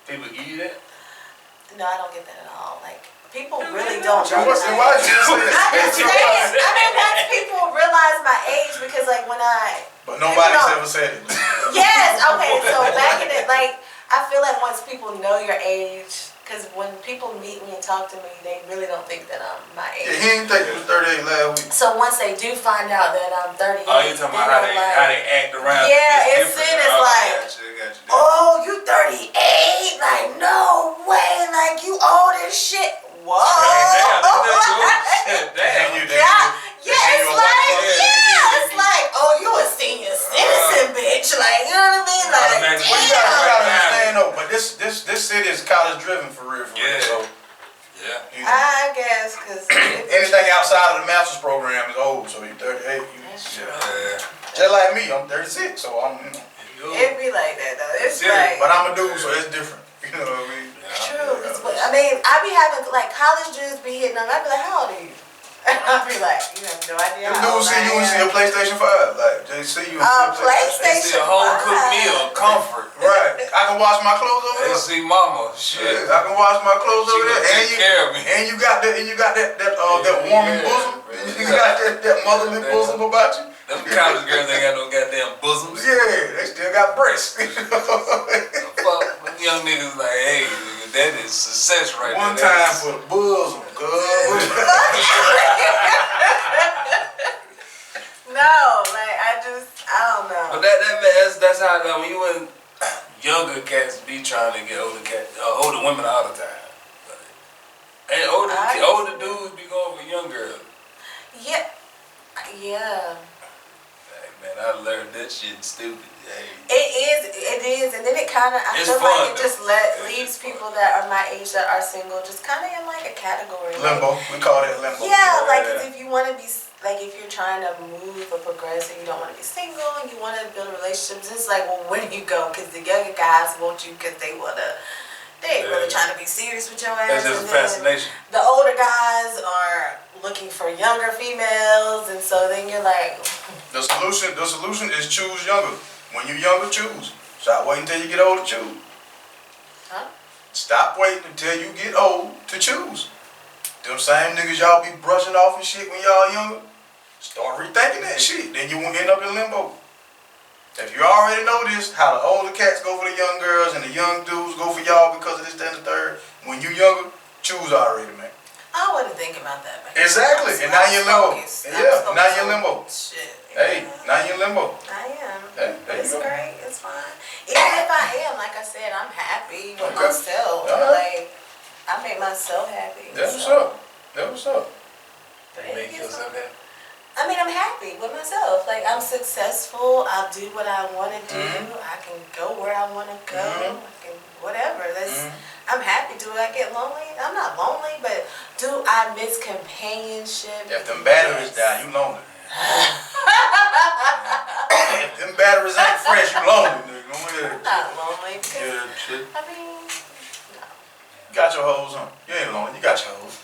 People give you that? No, I don't get that at all. Like, people really don't know. Why did you say I'm just saying, that? once people realize my age, because like when But nobody's ever said it. Yes, okay, so back in it, like, I feel like once people know your age, because when people meet me and talk to me, they really don't think that I'm my age. Yeah, he didn't think you was 38 last week. So once they do find out that I'm 38, Oh, you talking about how they act around? Yeah, it's like, oh, you 38? Like, no way, like, you old as shit. Whoa. Damn, you it's like, oh, you a senior citizen, bitch. Like, you know what I mean? Like, Well, you gotta understand though, but this city is college driven for real. So, I guess, because anything outside of the master's program is old. So you're 38. That's true. Just like me, I'm 36, so I'm, It be like that though. It's like, but I'm a dude, so it's different. You know what I mean? true. I mean, I be having like college dudes be hitting on. I be like, how old are you? And I be like, you have no idea. Them dudes see you and see a PlayStation 5. Like they see you. They see a home cooked meal, comfort. Right. I can wash my clothes over there. They see mama. Shit. Yeah, I can wash my clothes over there. And you got that warming bosom. You got that motherly bosom about you. Them college girls ain't got no goddamn bosoms. Yeah, they still got breasts. Fuck, them young niggas like, hey, nigga, that is success right there. One time for the bosom, cuz. No, like I don't know. But that's how when you and younger cats be trying to get older women all the time. And older dudes be going for young girls. Yeah. Hey, man, I learned that shit stupid. Hey. It is, and then it kind of, I feel like it just leaves people that are my age that are single just kind of in like a category. Limbo, we call it limbo. Yeah, like if you want to be, like if you're trying to move or progress and you don't want to be single and you want to build relationships, it's like, well, where do you go? Because the younger guys want you because they ain't really trying to be serious with your ass. That's just a fascination. The older guys are looking for younger females, and so then you're like, The solution is choose younger. When you're younger, choose. Stop waiting until you get old to choose. huh? Stop waiting until you get old to choose. Them same niggas y'all be brushing off and shit when y'all younger, start rethinking that shit. Then you won't end up in limbo. If you already know this, how the older cats go for the young girls and the young dudes go for y'all because of this, that, and the third. When you younger, choose already, man. I wasn't thinking about that. Man. Exactly, and now you're in limbo. Yeah, now you're in limbo. Shit. Hey, now you're in limbo. I am. Hey, there It's you go. great. It's fine. Even if I am, like I said, I'm happy with Okay. myself. All right. Like, I make myself happy. That's what's so. up. That's what's up. They make yourself happy. I mean, I'm happy with myself. Like, I'm successful. I do what I want to do. I can go where I want to go. I can whatever. I'm happy. Do I get lonely? I'm not lonely, but do I miss companionship? If them batteries die, you lonely. If them batteries ain't fresh, you lonely, nigga. I'm not lonely because, Yeah, shit. I mean, no. You got your hoes on. You ain't lonely. You got your hoes.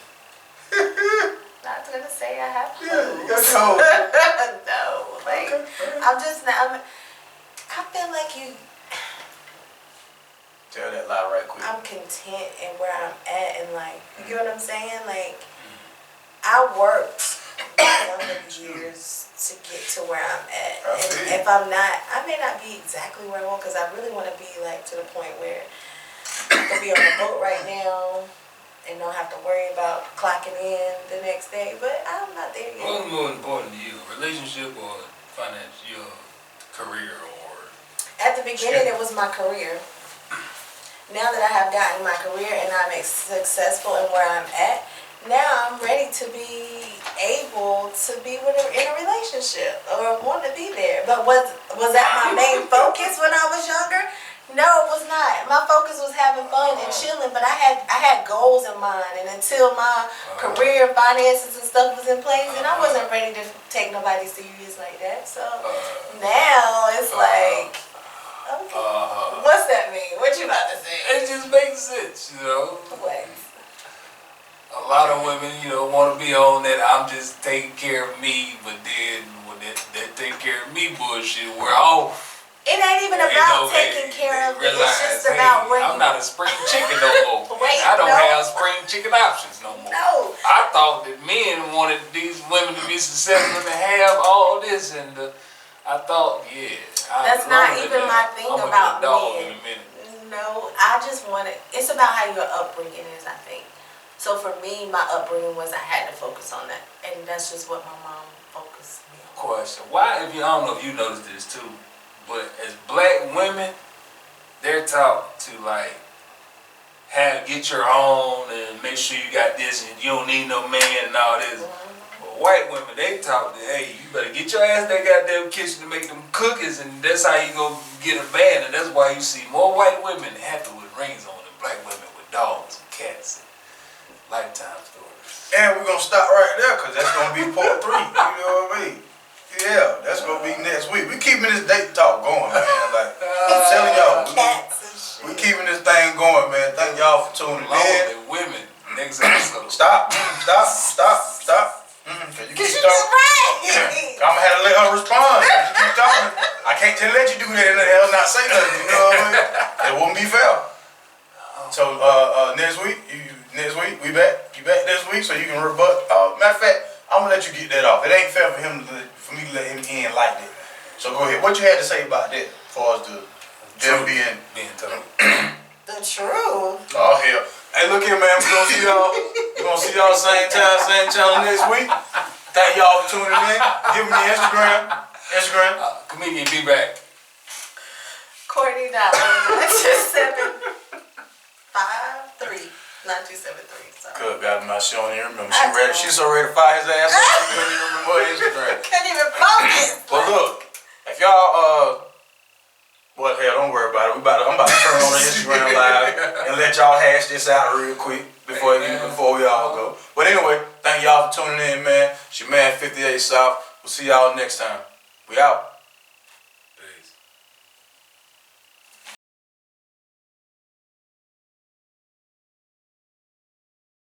Not gonna say I have Yeah, you hoes. got your hoes. No, like, Okay. I'm just not, I feel like Tell that lie right quick. I'm content in where I'm at, and like, you get what I'm saying? Like, I worked younger years to get to where I'm at. And if I'm not, I may not be exactly where I want, because I really want to be like to the point where I could be on a boat right now and don't have to worry about clocking in the next day, but I'm not there yet. What's more important to you, relationship or finance, your career or? At the beginning, it was my career. Now that I have gotten my career and I'm successful in where I'm at, now I'm ready to be able to be in a relationship or want to be there. But was that my main focus when I was younger? No, it was not. My focus was having fun and chilling, but I had goals in mind, and until my career, finances, and stuff was in place, and I wasn't ready to take nobody serious like that. So now it's like, okay, what's that mean? What you about to say? It just makes sense, you know. What? A lot of women, you know, want to be on that I'm just taking care of me, but then when that take care of me bullshit wear off, It ain't even about taking care of it. It's just about where I'm not a spring chicken no more. Wait, I don't no. have spring chicken options no more. No. I thought that men wanted these women to be successful and have all this, and I thought, that's not even my thing about men. men. No, I just want it. It's about how your upbringing is, I think. So for me, my upbringing was I had to focus on that, and that's just what my mom focused me on. Question: why, I don't know if you noticed this too, but as black women, they're taught to like get your own and make sure you got this and you don't need no man and all this. But white women, they taught that, hey, you better get your ass in that goddamn kitchen to make them cookies, and that's how you go get a man. And that's why you see more white women happy with rings on than black women with dogs and cats and lifetime stories. And we're gonna stop right there because that's gonna be part 3. You know what I mean? Yeah, that's gonna be next week. We keeping this date talk going, man. Like I'm telling y'all, we keeping this thing going, man. Thank y'all for tuning in. Women, next episode. Stop. You keep talking. I'm gonna have to let her respond. You keep talking. I can't just let you do that and else not say nothing. You know what I mean? It wouldn't be fair. So next week, we back. You back next week, so you can rebut. Matter of fact, I'm gonna let you get that off. It ain't fair for me to let him in like that. So go ahead. What you had to say about that, as far as them being told? The truth. Oh hell. Hey, look here, man. We're gonna see y'all same time, same channel next week. Thank y'all for tuning in. Give me your Instagram. Comedian B Mack. Courtney Dollar 9273. 9273. Sorry. Good, got my show on here. Remember, she's so ready to fire his ass. She couldn't even remember her Instagram. Can't even focus. But look, if y'all well, hell, don't worry about it. I'm about to turn on the Instagram live and let y'all hash this out real quick before we all go. But anyway, thank y'all for tuning in, man. It's your man 58 South. We'll see y'all next time. We out.